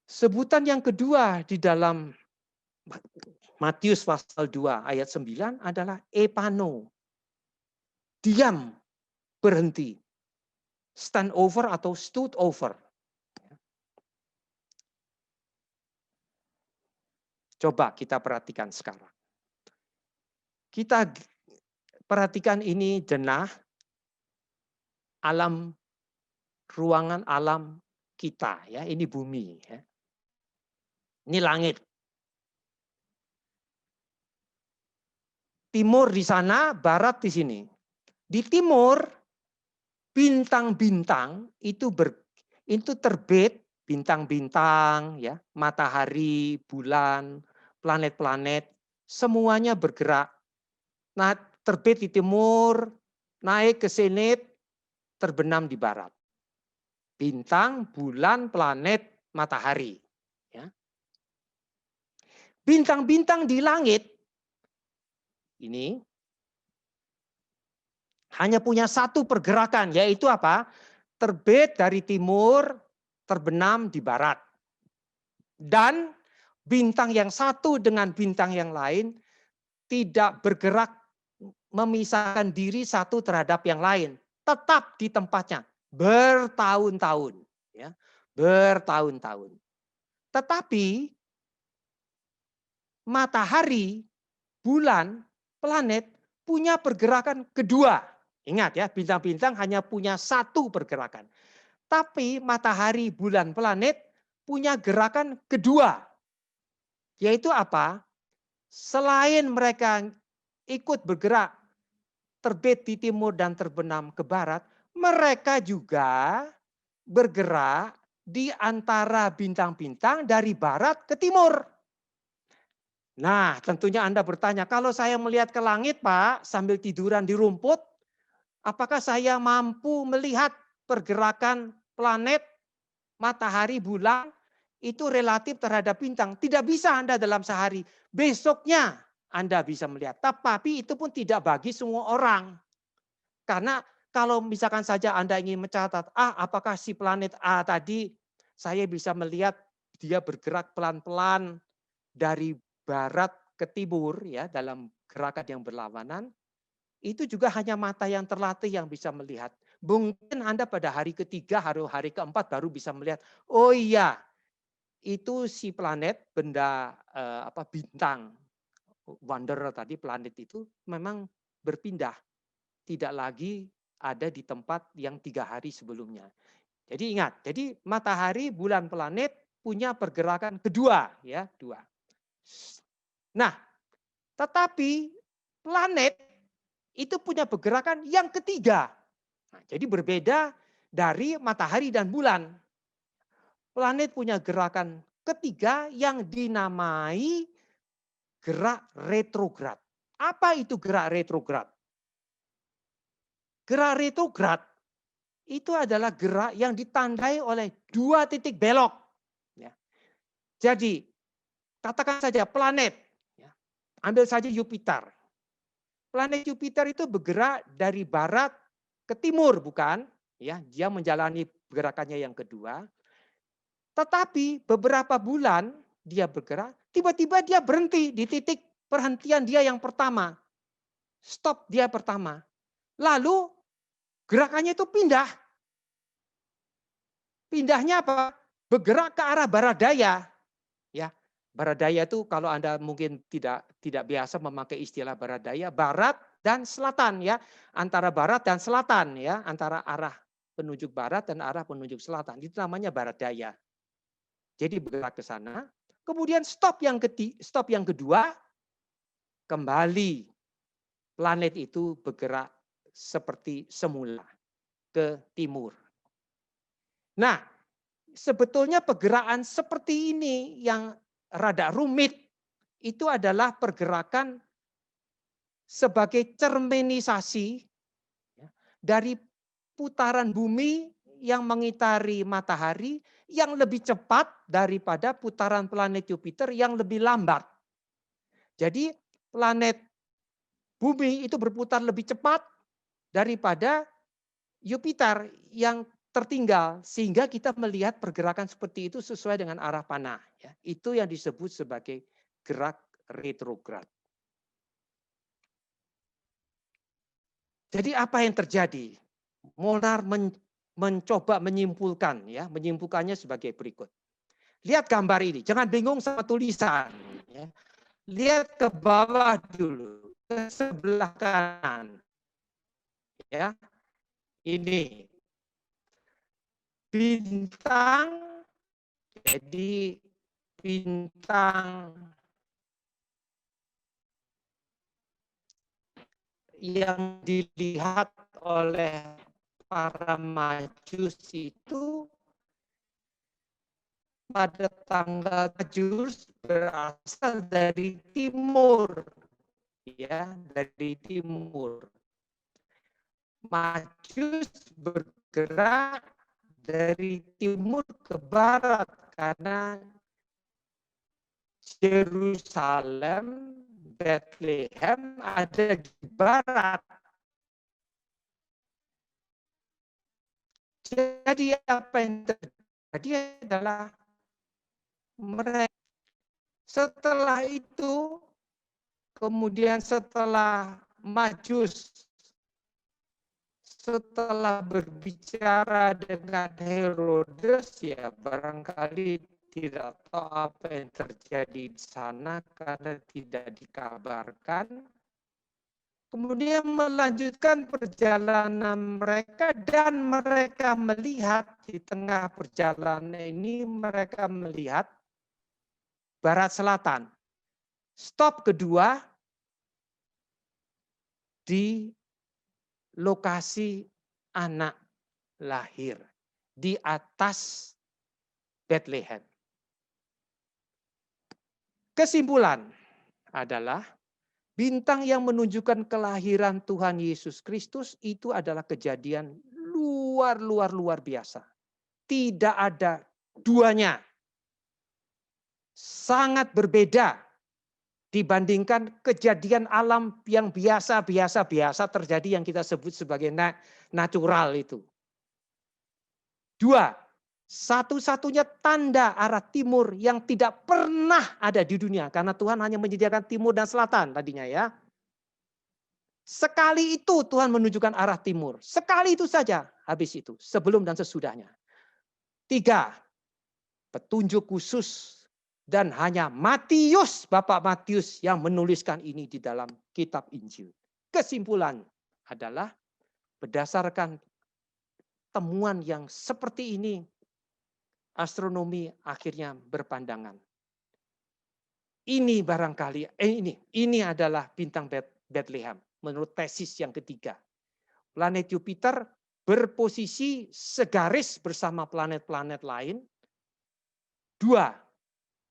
sebutan yang kedua di dalam Matius pasal 2 ayat 9 adalah epano. Diam, berhenti. Stand over atau stood over. Coba kita perhatikan sekarang. Kita perhatikan ini denah alam, ruangan alam kita, ya. Ini bumi, ya. Ini langit. Timur di sana, barat di sini. Di timur bintang-bintang itu terbit, bintang-bintang, ya, matahari, bulan, planet-planet, semuanya bergerak. Nah, terbit di timur, naik ke zenit, terbenam di barat. Bintang, bulan, planet, matahari. Ya. Bintang-bintang di langit ini hanya punya satu pergerakan, yaitu apa? Terbit dari timur, terbenam di barat. Dan bintang yang satu dengan bintang yang lain tidak bergerak memisahkan diri satu terhadap yang lain. Tetap di tempatnya bertahun-tahun. Ya, bertahun-tahun. Tetapi matahari, bulan, planet punya pergerakan kedua. Ingat ya, bintang-bintang hanya punya satu pergerakan. Tapi matahari, bulan, planet punya gerakan kedua. Yaitu apa? Selain mereka ikut bergerak terbit di timur dan terbenam ke barat, mereka juga bergerak di antara bintang-bintang dari barat ke timur. Nah, tentunya Anda bertanya, kalau saya melihat ke langit, Pak, sambil tiduran di rumput, apakah saya mampu melihat pergerakan planet, matahari, bulan, itu relatif terhadap bintang? Tidak bisa Anda dalam sehari. Besoknya Anda bisa melihat. Tapi itu pun tidak bagi semua orang. Karena kalau misalkan saja Anda ingin mencatat, apakah si planet A tadi saya bisa melihat dia bergerak pelan-pelan dari barat ke timur, ya, dalam gerakan yang berlawanan, itu juga hanya mata yang terlatih yang bisa melihat. Mungkin Anda pada hari ketiga, hari keempat baru bisa melihat, oh iya, itu si planet, benda bintang, wanderer tadi, planet itu memang berpindah. Tidak lagi ada di tempat yang 3 hari sebelumnya. Jadi ingat, jadi matahari, bulan, planet punya pergerakan kedua, ya, dua. Nah, tetapi planet itu punya pergerakan yang ketiga. Nah, jadi berbeda dari matahari dan bulan. Planet punya gerakan ketiga yang dinamai gerak retrograd. Apa itu gerak retrograd? Gerak retrograd itu adalah gerak yang ditandai oleh 2 titik belok. Ya. Jadi, katakan saja planet. Ya. Ambil saja Jupiter. Planet Jupiter itu bergerak dari barat ke timur, bukan? Ya, dia menjalani gerakannya yang kedua. Tetapi beberapa bulan dia bergerak, tiba-tiba dia berhenti di titik perhentian dia yang pertama. Stop dia pertama. Lalu gerakannya itu pindah. Pindahnya apa? Bergerak ke arah barat daya. Ya, barat daya itu kalau Anda mungkin tidak biasa memakai istilah barat daya, barat dan selatan, ya. Antara barat dan selatan, ya, antara arah penunjuk barat dan arah penunjuk selatan. Itu namanya barat daya. Jadi bergerak ke sana. Kemudian stop yang kedua, kembali planet itu bergerak seperti semula ke timur. Nah, sebetulnya pergerakan seperti ini yang rada rumit itu adalah pergerakan sebagai cerminisasi dari putaran bumi yang mengitari matahari yang lebih cepat daripada putaran planet Jupiter yang lebih lambat. Jadi planet bumi itu berputar lebih cepat daripada Jupiter yang tertinggal, sehingga kita melihat pergerakan seperti itu sesuai dengan arah panah. Ya, itu yang disebut sebagai gerak retrograd. Jadi apa yang terjadi? Molnar mencoba menyimpulkan, ya, menyimpulkannya sebagai berikut. Lihat gambar ini, jangan bingung sama tulisan. Ya. Lihat ke bawah dulu, ke sebelah kanan. Ya, ini bintang, jadi bintang yang dilihat oleh para majus itu pada tanggal Majus berasal dari timur, ya, dari timur. Majus bergerak dari timur ke barat karena Yerusalem, Bethlehem ada di barat. Jadi apa yang terjadi adalah mereka setelah itu, kemudian setelah Majus, setelah berbicara dengan Herodes, ya barangkali tidak tahu apa yang terjadi di sana karena tidak dikabarkan. Kemudian melanjutkan perjalanan mereka dan mereka melihat di tengah perjalanan ini mereka melihat barat selatan. Stop kedua di lokasi anak lahir di atas Bethlehem. Kesimpulan adalah bintang yang menunjukkan kelahiran Tuhan Yesus Kristus itu adalah kejadian luar biasa. Tidak ada duanya. Sangat berbeda dibandingkan kejadian alam yang biasa terjadi yang kita sebut sebagai natural itu. Dua, satu-satunya tanda arah timur yang tidak pernah ada di dunia. Karena Tuhan hanya menyediakan timur dan selatan tadinya ya. Sekali itu Tuhan menunjukkan arah timur. Sekali itu saja habis itu. Sebelum dan sesudahnya. Tiga, petunjuk khusus. Dan hanya Matius, Bapak Matius yang menuliskan ini di dalam kitab Injil. Kesimpulan adalah berdasarkan temuan yang seperti ini, astronomi akhirnya berpandangan. Ini barangkali, ini adalah bintang Bethlehem menurut tesis yang ketiga. Planet Jupiter berposisi segaris bersama planet-planet lain. Dua,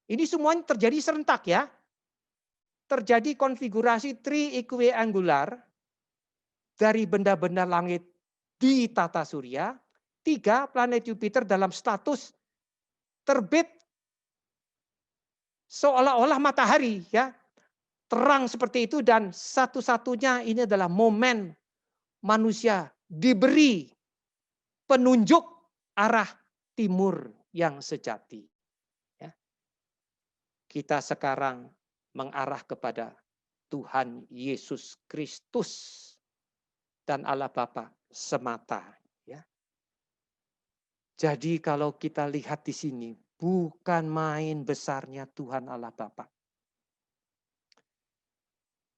ini semuanya terjadi serentak ya. Terjadi konfigurasi tri-equiangular dari benda-benda langit di tata surya. Tiga, planet Jupiter dalam status terbit seolah-olah matahari ya. Terang seperti itu dan satu-satunya ini adalah momen manusia diberi penunjuk arah timur yang sejati. Ya. Kita sekarang mengarah kepada Tuhan Yesus Kristus dan Allah Bapa semata. Ya. Jadi kalau kita lihat di sini, bukan main besarnya Tuhan Allah Bapa.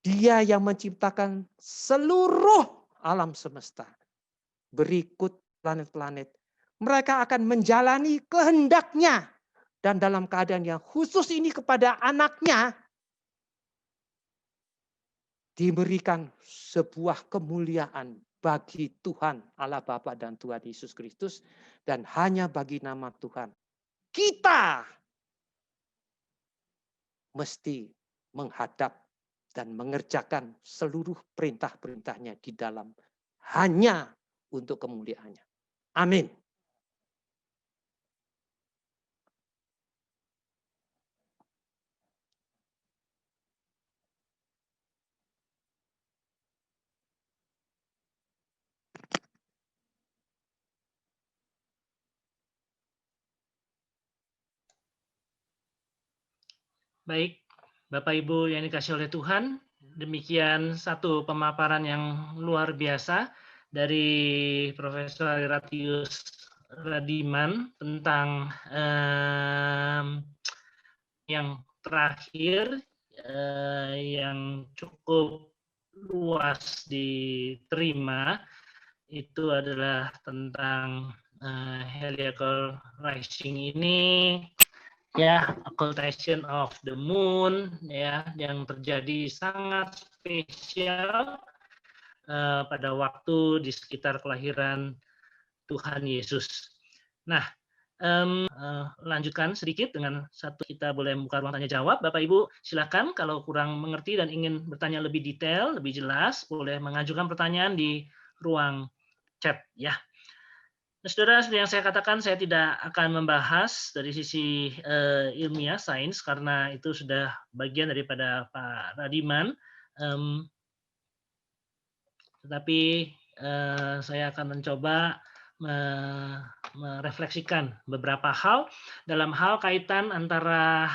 Dia yang menciptakan seluruh alam semesta. Berikut planet-planet. Mereka akan menjalani kehendaknya. Dan dalam keadaan yang khusus ini kepada anaknya. Diberikan sebuah kemuliaan bagi Tuhan Allah Bapa dan Tuhan Yesus Kristus. Dan hanya bagi nama Tuhan. Kita mesti menghadap dan mengerjakan seluruh perintah-perintahnya di dalam hanya untuk kemuliaannya. Amin. Baik, Bapak Ibu yang dikasih oleh Tuhan, demikian satu pemaparan yang luar biasa dari Profesor Ignatius Radiman tentang yang terakhir yang cukup luas diterima itu adalah tentang heliacal rising ini, ya, occultation of the moon, ya, yang terjadi sangat spesial pada waktu di sekitar kelahiran Tuhan Yesus. Nah, lanjutkan sedikit dengan satu, kita boleh buka ruang tanya jawab. Bapak Ibu silakan kalau kurang mengerti dan ingin bertanya lebih detail, lebih jelas, boleh mengajukan pertanyaan di ruang chat, ya. Nah, saudara, seperti yang saya katakan, saya tidak akan membahas dari sisi ilmiah, sains, karena itu sudah bagian daripada Pak Radiman. Tetapi saya akan mencoba merefleksikan beberapa hal dalam hal kaitan antara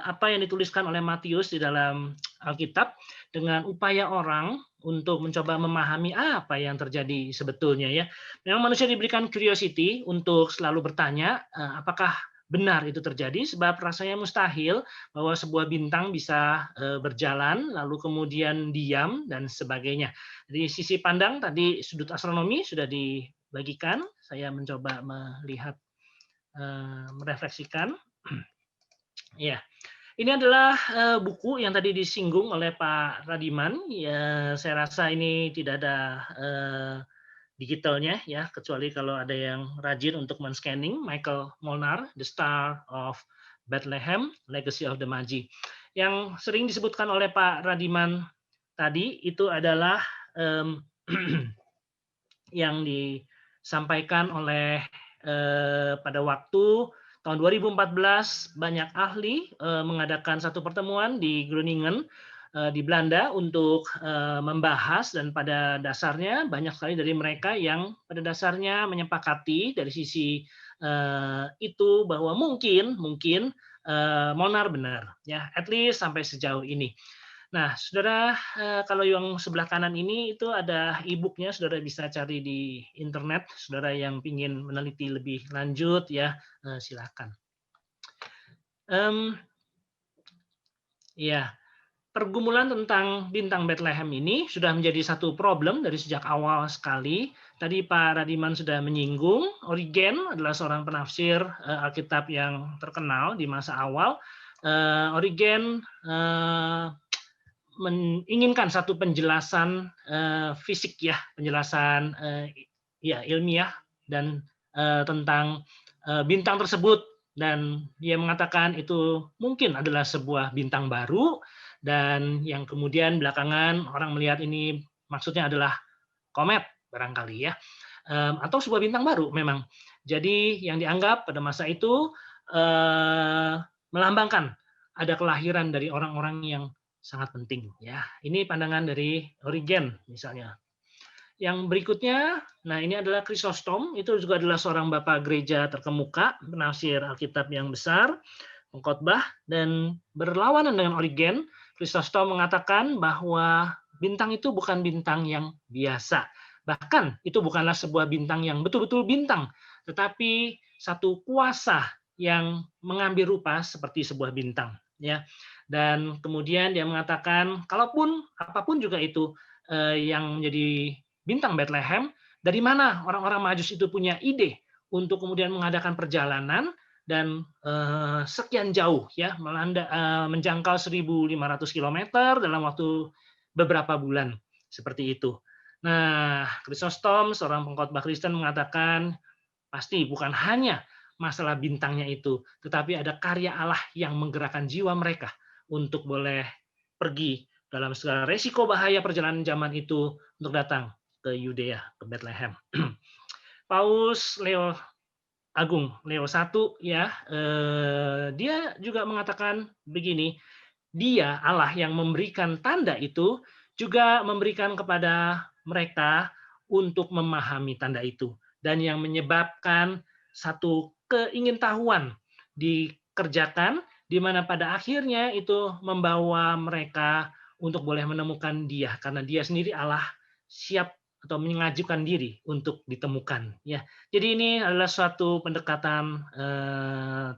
apa yang dituliskan oleh Matius di dalam Alkitab dengan upaya orang untuk mencoba memahami apa yang terjadi sebetulnya, ya. Memang manusia diberikan curiosity untuk selalu bertanya apakah benar itu terjadi, sebab rasanya mustahil bahwa sebuah bintang bisa berjalan lalu kemudian diam dan sebagainya. Dari sisi pandang tadi sudut astronomi sudah dibagikan, saya mencoba melihat merefleksikan. Ya, ini adalah buku yang tadi disinggung oleh Pak Radiman. Ya, saya rasa ini tidak ada digitalnya, ya, kecuali kalau ada yang rajin untuk men-scanning. Michael Molnar, The Star of Bethlehem, Legacy of the Magi. Yang sering disebutkan oleh Pak Radiman tadi itu adalah yang disampaikan oleh pada waktu tahun 2014 banyak ahli mengadakan satu pertemuan di Groningen di Belanda untuk membahas, dan pada dasarnya banyak sekali dari mereka yang pada dasarnya menyepakati dari sisi itu bahwa mungkin Molnar benar, ya, at least sampai sejauh ini. Nah, saudara, kalau yang sebelah kanan ini itu ada e-booknya, saudara bisa cari di internet. Saudara yang ingin meneliti lebih lanjut, ya, silakan. Ya, pergumulan tentang bintang Bethlehem ini sudah menjadi satu problem dari sejak awal sekali. Tadi Pak Radiman sudah menyinggung, Origen adalah seorang penafsir Alkitab yang terkenal di masa awal. Origen menginginkan satu penjelasan fisik, ya, penjelasan ya ilmiah dan tentang bintang tersebut, dan dia mengatakan itu mungkin adalah sebuah bintang baru, dan yang kemudian belakangan orang melihat ini maksudnya adalah komet barangkali, ya, atau sebuah bintang baru memang. Jadi yang dianggap pada masa itu melambangkan ada kelahiran dari orang-orang yang sangat penting, ya. Ini pandangan dari Origen misalnya. Yang berikutnya, nah ini adalah Chrysostom, itu juga adalah seorang bapak gereja terkemuka, penafsir Alkitab yang besar, pengkhotbah, dan berlawanan dengan Origen. Chrysostom mengatakan bahwa bintang itu bukan bintang yang biasa. Bahkan itu bukanlah sebuah bintang yang betul-betul bintang, tetapi satu kuasa yang mengambil rupa seperti sebuah bintang, ya. Dan kemudian dia mengatakan, kalaupun apapun juga itu yang menjadi bintang Bethlehem, dari mana orang-orang Majus itu punya ide untuk kemudian mengadakan perjalanan dan sekian jauh, ya, menjangkau 1.500 km dalam waktu beberapa bulan seperti itu. Nah, Chrysostom, seorang pengkhotbah Kristen, mengatakan pasti bukan hanya masalah bintangnya itu, tetapi ada karya Allah yang menggerakkan jiwa mereka untuk boleh pergi dalam segala resiko bahaya perjalanan zaman itu untuk datang ke Yudea, ke Bethlehem. Paus Leo Agung, Leo I, ya, dia juga mengatakan begini, dia Allah yang memberikan tanda itu juga memberikan kepada mereka untuk memahami tanda itu, dan yang menyebabkan satu keingintahuan dikerjakan di mana pada akhirnya itu membawa mereka untuk boleh menemukan Dia, karena Dia sendiri Allah siap atau mengajukan diri untuk ditemukan. Ya, jadi ini adalah suatu pendekatan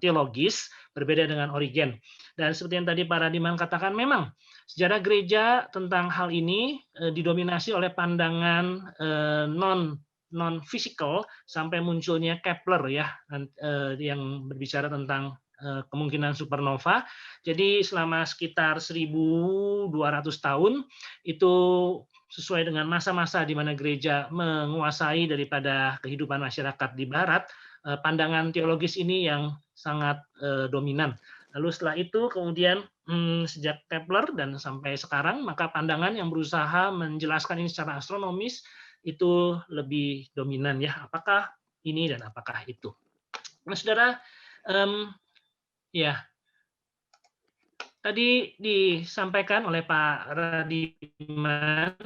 teologis berbeda dengan Origen. Dan seperti yang tadi Pak Radiman katakan, memang sejarah gereja tentang hal ini didominasi oleh pandangan non fisikal sampai munculnya Kepler ya, yang berbicara tentang kemungkinan supernova. Jadi selama sekitar 1.200 tahun itu sesuai dengan masa-masa di mana gereja menguasai daripada kehidupan masyarakat di Barat, pandangan teologis ini yang sangat dominan. Lalu setelah itu kemudian sejak Kepler dan sampai sekarang, maka pandangan yang berusaha menjelaskan ini secara astronomis itu lebih dominan ya. Apakah ini dan apakah itu? Nah, saudara, ya tadi disampaikan oleh Pak Radiman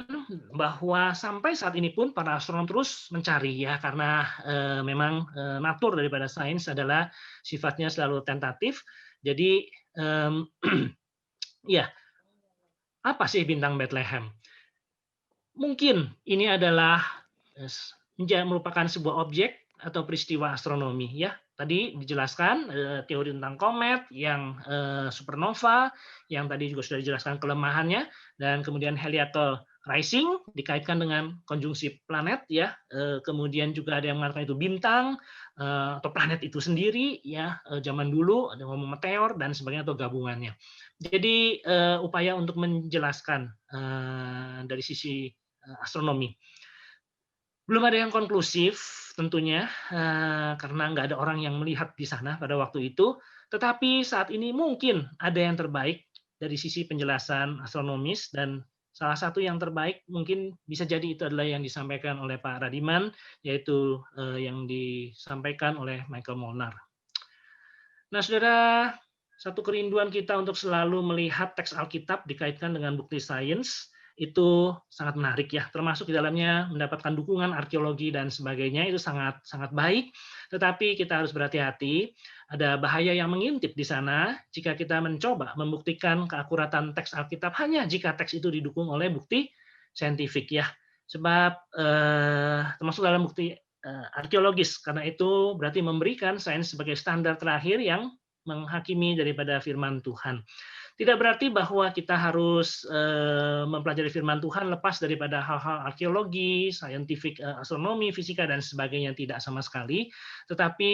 bahwa sampai saat ini pun para astronom terus mencari ya, karena memang natur daripada sains adalah sifatnya selalu tentatif. Jadi ya, apa sih bintang Bethlehem? Mungkin ini adalah merupakan sebuah objek atau peristiwa astronomi ya. Tadi dijelaskan teori tentang komet yang supernova, yang tadi juga sudah dijelaskan kelemahannya, dan kemudian Heliacal rising dikaitkan dengan konjungsi planet ya. Kemudian juga ada yang mengatakan itu bintang atau planet itu sendiri ya, zaman dulu ada ngomong meteor dan sebagainya atau gabungannya. Jadi upaya untuk menjelaskan dari sisi astronomi. Belum ada yang konklusif tentunya, karena nggak ada orang yang melihat di sana pada waktu itu. Tetapi saat ini mungkin ada yang terbaik dari sisi penjelasan astronomis, dan salah satu yang terbaik mungkin bisa jadi itu adalah yang disampaikan oleh Pak Radiman, yaitu yang disampaikan oleh Michael Molnar. Nah, saudara, satu kerinduan kita untuk selalu melihat teks Alkitab dikaitkan dengan bukti sains, itu sangat menarik ya, termasuk di dalamnya mendapatkan dukungan arkeologi dan sebagainya, itu sangat sangat baik. Tetapi kita harus berhati-hati, ada bahaya yang mengintip di sana jika kita mencoba membuktikan keakuratan teks Alkitab hanya jika teks itu didukung oleh bukti saintifik ya. Sebab termasuk dalam bukti arkeologis, karena itu berarti memberikan sains sebagai standar terakhir yang menghakimi daripada firman Tuhan. Tidak berarti bahwa kita harus mempelajari firman Tuhan lepas daripada hal-hal arkeologi, saintifik, astronomi, fisika, dan sebagainya, tidak sama sekali. Tetapi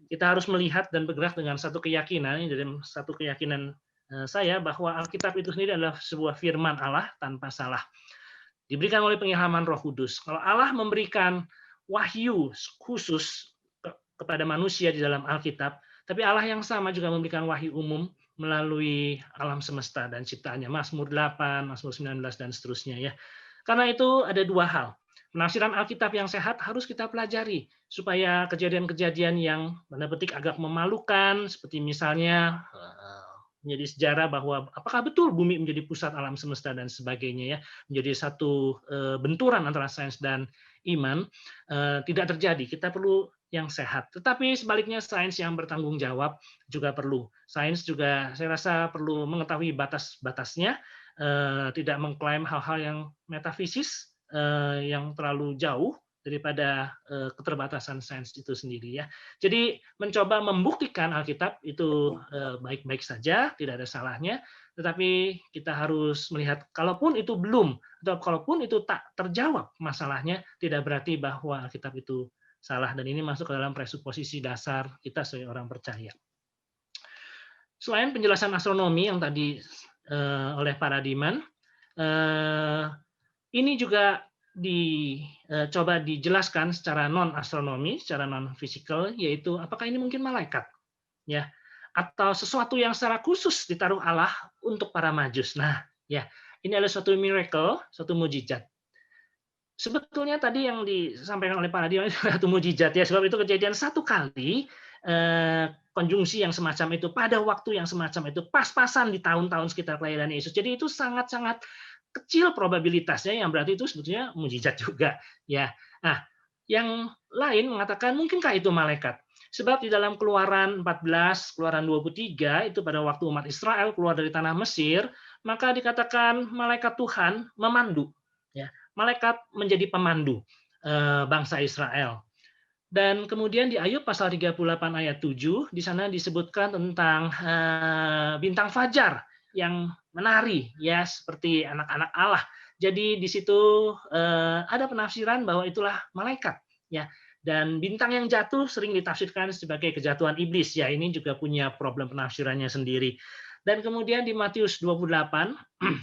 kita harus melihat dan bergerak dengan satu keyakinan, dari satu keyakinan saya bahwa Alkitab itu sendiri adalah sebuah firman Allah tanpa salah. Diberikan oleh pengilhaman Roh Kudus. Kalau Allah memberikan wahyu khusus kepada manusia di dalam Alkitab, tapi Allah yang sama juga memberikan wahyu umum melalui alam semesta dan ciptaannya, Mazmur 8, Mazmur 19, dan seterusnya ya. Karena itu ada dua hal. Penafsiran Alkitab yang sehat harus kita pelajari supaya kejadian-kejadian yang tanda petik agak memalukan, seperti misalnya menjadi sejarah bahwa apakah betul bumi menjadi pusat alam semesta dan sebagainya ya, menjadi satu benturan antara sains dan iman, tidak terjadi. Kita perlu yang sehat. Tetapi sebaliknya sains yang bertanggung jawab juga perlu. Sains juga saya rasa perlu mengetahui batas-batasnya, tidak mengklaim hal-hal yang metafisis yang terlalu jauh daripada keterbatasan sains itu sendiri ya. Jadi mencoba membuktikan Alkitab itu baik-baik saja, tidak ada salahnya, tetapi kita harus melihat kalaupun itu belum atau kalaupun itu tak terjawab masalahnya, tidak berarti bahwa Alkitab itu salah, dan ini masuk ke dalam presuposisi dasar kita sebagai orang percaya. Selain penjelasan astronomi yang tadi oleh Pak Radiman, ini juga coba dijelaskan secara non astronomi, secara non fisikal, yaitu apakah ini mungkin malaikat, ya, atau sesuatu yang secara khusus ditaruh Allah untuk para majus. Nah, ya, ini adalah suatu miracle, suatu mujizat. Sebetulnya tadi yang disampaikan oleh Pak Radiman itu satu mujizat ya, sebab itu kejadian satu kali konjungsi yang semacam itu pada waktu yang semacam itu pas-pasan di tahun-tahun sekitar kelahiran Yesus. Jadi itu sangat-sangat kecil probabilitasnya, yang berarti itu sebetulnya mujizat juga ya. Nah, yang lain mengatakan mungkinkah itu malaikat? Sebab di dalam Keluaran 14, Keluaran 23 itu pada waktu umat Israel keluar dari tanah Mesir, maka dikatakan malaikat Tuhan memandu, ya. Malaikat menjadi pemandu bangsa Israel. Dan kemudian di Ayub pasal 38 ayat 7, di sana disebutkan tentang bintang fajar yang menari, ya, seperti anak-anak Allah. Jadi di situ ada penafsiran bahwa itulah malaikat, ya. Dan bintang yang jatuh sering ditafsirkan sebagai kejatuhan iblis, ya. Ini juga punya problem penafsirannya sendiri. Dan kemudian di Matius 28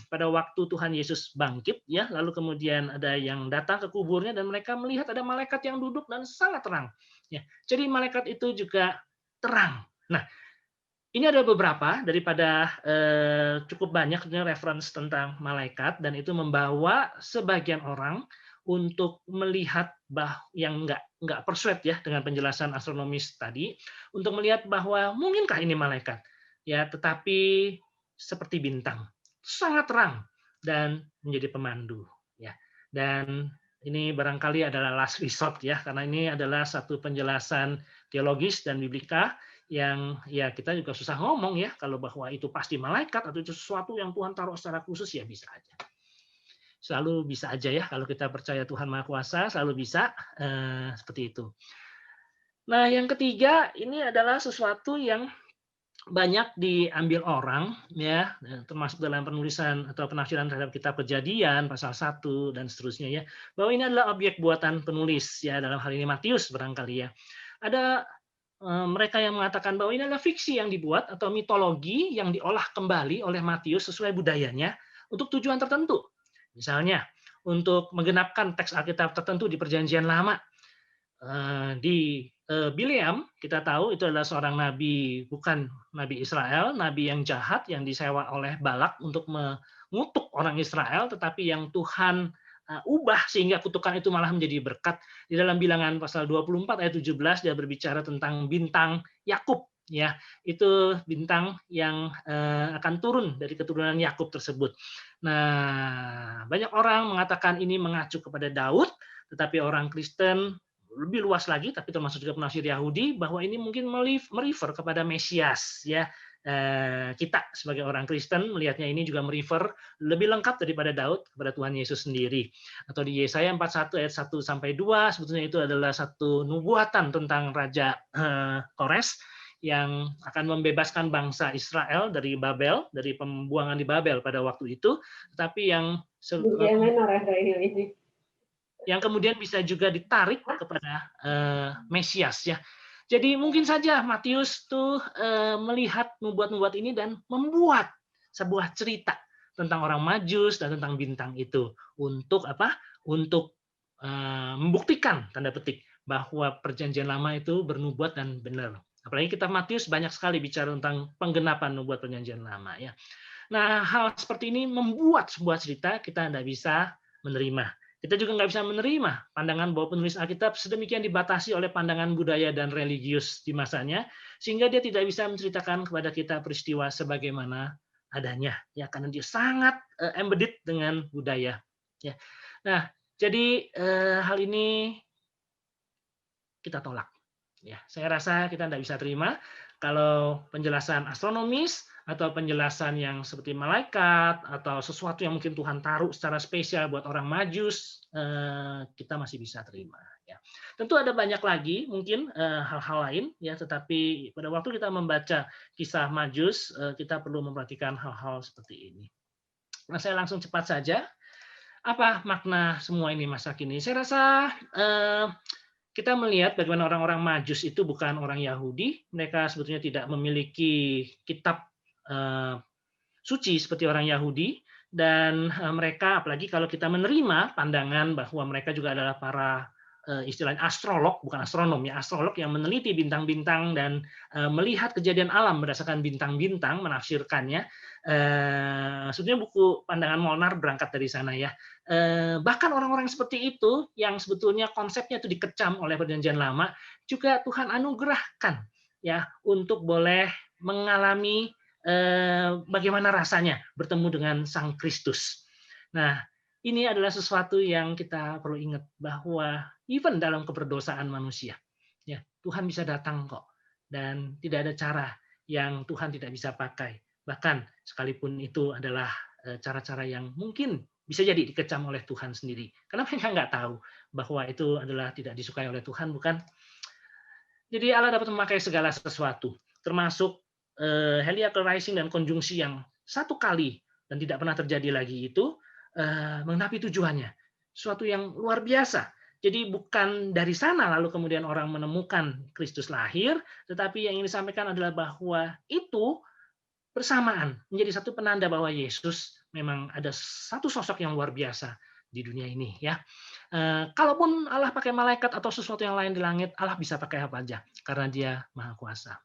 pada waktu Tuhan Yesus bangkit, ya, lalu kemudian ada yang datang ke kuburnya dan mereka melihat ada malaikat yang duduk dan sangat terang, ya. Jadi malaikat itu juga terang. Nah, ini ada beberapa daripada cukup banyak reference tentang malaikat, dan itu membawa sebagian orang untuk melihat yang nggak persuade, ya, dengan penjelasan astronomis tadi, untuk melihat bahwa mungkinkah ini malaikat, ya, tetapi seperti bintang, sangat terang dan menjadi pemandu, ya. Dan ini barangkali adalah last resort, ya, karena ini adalah satu penjelasan teologis dan biblika yang, ya, kita juga susah ngomong, ya, kalau bahwa itu pasti malaikat atau itu sesuatu yang Tuhan taruh secara khusus, ya bisa aja. Selalu bisa aja, ya, kalau kita percaya Tuhan Maha Kuasa, selalu bisa seperti itu. Nah, yang ketiga ini adalah sesuatu yang banyak diambil orang, ya, termasuk dalam penulisan atau penafsiran terhadap kitab Kejadian pasal 1 dan seterusnya, ya, bahwa ini adalah objek buatan penulis, ya, dalam hal ini Matius barangkali, ya. Ada mereka yang mengatakan bahwa ini adalah fiksi yang dibuat atau mitologi yang diolah kembali oleh Matius sesuai budayanya untuk tujuan tertentu. Misalnya, untuk menggenapkan teks Alkitab tertentu di Perjanjian Lama. Di Bileam, kita tahu itu adalah seorang nabi, bukan nabi Israel, nabi yang jahat yang disewa oleh Balak untuk mengutuk orang Israel, tetapi yang Tuhan ubah sehingga kutukan itu malah menjadi berkat. Di dalam Bilangan pasal 24 ayat 17 dia berbicara tentang bintang Yakub, ya. Itu bintang yang akan turun dari keturunan Yakub tersebut. Nah, banyak orang mengatakan ini mengacu kepada Daud, tetapi orang Kristen lebih luas lagi, tapi termasuk juga penafsir Yahudi, bahwa ini mungkin merefer kepada Mesias, ya. Kita sebagai orang Kristen melihatnya ini juga merefer lebih lengkap daripada Daud kepada Tuhan Yesus sendiri. Atau di Yesaya 41 ayat 1 sampai 2 sebetulnya itu adalah satu nubuatan tentang Raja Kores yang akan membebaskan bangsa Israel dari Babel, dari pembuangan di Babel pada waktu itu, tetapi yang kemudian bisa juga ditarik kepada Mesias, ya. Jadi mungkin saja Matius tuh melihat nubuat-nubuat ini dan membuat sebuah cerita tentang orang Majus dan tentang bintang itu untuk apa? Untuk membuktikan tanda petik bahwa Perjanjian Lama itu bernubuat dan benar. Apalagi kitab Matius banyak sekali bicara tentang penggenapan nubuat Perjanjian Lama, ya. Nah, hal seperti ini membuat sebuah cerita kita tidak bisa menerima. Kita juga nggak bisa menerima pandangan bahwa penulis Alkitab sedemikian dibatasi oleh pandangan budaya dan religius di masanya, sehingga dia tidak bisa menceritakan kepada kita peristiwa sebagaimana adanya, ya, karena dia sangat embedded dengan budaya, ya. Nah, jadi hal ini kita tolak, ya. Saya rasa kita tidak bisa terima kalau penjelasan astronomis atau penjelasan yang seperti malaikat atau sesuatu yang mungkin Tuhan taruh secara spesial buat orang Majus, kita masih bisa terima, ya. Tentu ada banyak lagi mungkin hal-hal lain, ya, tetapi pada waktu kita membaca kisah Majus, kita perlu memperhatikan hal-hal seperti ini. Nah, saya langsung cepat saja. Apa makna semua ini masa kini? Saya rasa kita melihat bagaimana orang-orang Majus itu bukan orang Yahudi, mereka sebetulnya tidak memiliki kitab suci seperti orang Yahudi, dan mereka, apalagi kalau kita menerima pandangan bahwa mereka juga adalah para istilahnya astrolog, bukan astronom, ya, astrolog yang meneliti bintang-bintang dan melihat kejadian alam berdasarkan bintang-bintang, menafsirkannya. Sebetulnya buku pandangan Molnar berangkat dari sana, ya. Bahkan orang-orang seperti itu yang sebetulnya konsepnya itu dikecam oleh Perjanjian Lama, juga Tuhan anugerahkan, ya, untuk boleh mengalami bagaimana rasanya bertemu dengan Sang Kristus. Nah, ini adalah sesuatu yang kita perlu ingat bahwa even dalam keberdosaan manusia, Ya, Tuhan bisa datang kok, dan tidak ada cara yang Tuhan tidak bisa pakai. Bahkan sekalipun itu adalah cara-cara yang mungkin bisa jadi dikecam oleh Tuhan sendiri. Karena mereka nggak tahu bahwa itu adalah tidak disukai oleh Tuhan, bukan? Jadi Allah dapat memakai segala sesuatu, termasuk heliacal rising dan konjungsi yang satu kali dan tidak pernah terjadi lagi itu menggenapi tujuannya. Suatu yang luar biasa. Jadi bukan dari sana lalu kemudian orang menemukan Kristus lahir, tetapi yang ingin disampaikan adalah bahwa itu bersamaan menjadi satu penanda bahwa Yesus memang ada satu sosok yang luar biasa di dunia ini, ya. Kalaupun Allah pakai malaikat atau sesuatu yang lain di langit, Allah bisa pakai apa aja karena Dia Maha Kuasa.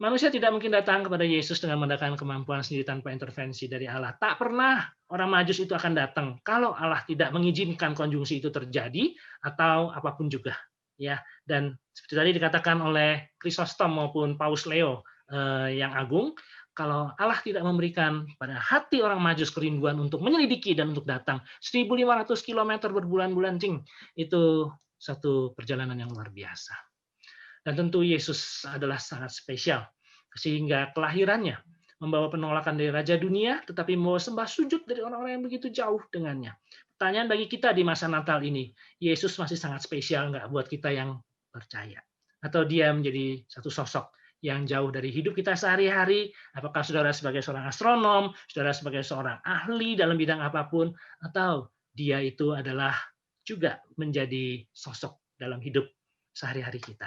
Manusia tidak mungkin datang kepada Yesus dengan menggunakan kemampuan sendiri tanpa intervensi dari Allah. Tak pernah orang Majus itu akan datang kalau Allah tidak mengizinkan konjungsi itu terjadi atau apapun juga, ya. Dan seperti tadi dikatakan oleh Chrysostom maupun Paus Leo yang agung, kalau Allah tidak memberikan pada hati orang Majus kerinduan untuk menyelidiki dan untuk datang 1.500 km berbulan-bulan, itu satu perjalanan yang luar biasa. Dan tentu Yesus adalah sangat spesial, sehingga kelahirannya membawa penolakan dari Raja Dunia, tetapi membawa sembah sujud dari orang-orang yang begitu jauh dengannya. Pertanyaan bagi kita di masa Natal ini, Yesus masih sangat spesial nggak buat kita yang percaya? Atau dia menjadi satu sosok yang jauh dari hidup kita sehari-hari? Apakah saudara sebagai seorang astronom, saudara sebagai seorang ahli dalam bidang apapun, atau dia itu adalah juga menjadi sosok dalam hidup sehari-hari kita?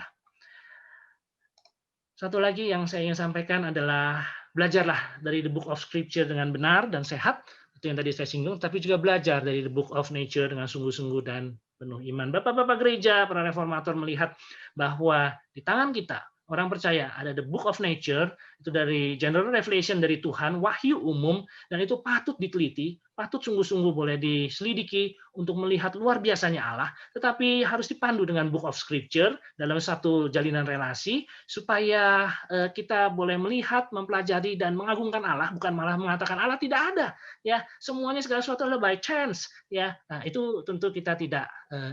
Satu lagi yang saya ingin sampaikan adalah belajarlah dari the book of scripture dengan benar dan sehat, itu yang tadi saya singgung, tapi juga belajar dari the book of nature dengan sungguh-sungguh dan penuh iman. Bapak-bapak gereja, para reformator melihat bahwa di tangan kita, orang percaya, ada the book of nature, itu dari general revelation dari Tuhan, wahyu umum, dan itu patut diteliti, patut sungguh-sungguh boleh diselidiki untuk melihat luar biasanya Allah, tetapi harus dipandu dengan book of scripture dalam satu jalinan relasi, supaya kita boleh melihat, mempelajari, dan mengagungkan Allah, bukan malah mengatakan Allah tidak ada. Ya, semuanya segala sesuatu adalah by chance. Ya, nah, itu tentu kita tidak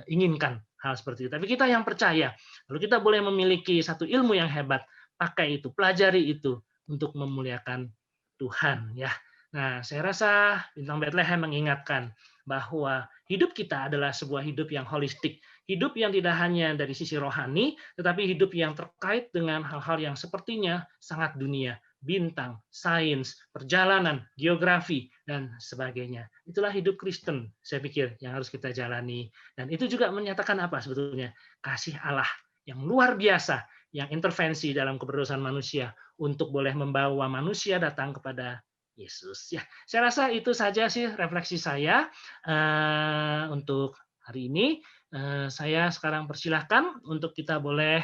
inginkan hal seperti itu. Tapi kita yang percaya, lalu kita boleh memiliki satu ilmu yang hebat, pakai itu, pelajari itu untuk memuliakan Tuhan. Ya, nah saya rasa Bintang Bethlehem mengingatkan bahwa hidup kita adalah sebuah hidup yang holistik, hidup yang tidak hanya dari sisi rohani, tetapi hidup yang terkait dengan hal-hal yang sepertinya sangat dunia, bintang, sains, perjalanan, geografi, dan sebagainya. Itulah hidup Kristen, saya pikir, yang harus kita jalani. Dan itu juga menyatakan apa sebetulnya? Kasih Allah yang luar biasa, yang intervensi dalam keberusan manusia untuk boleh membawa manusia datang kepada Yesus. Ya, saya rasa itu saja sih refleksi saya untuk hari ini. Saya sekarang persilahkan untuk kita boleh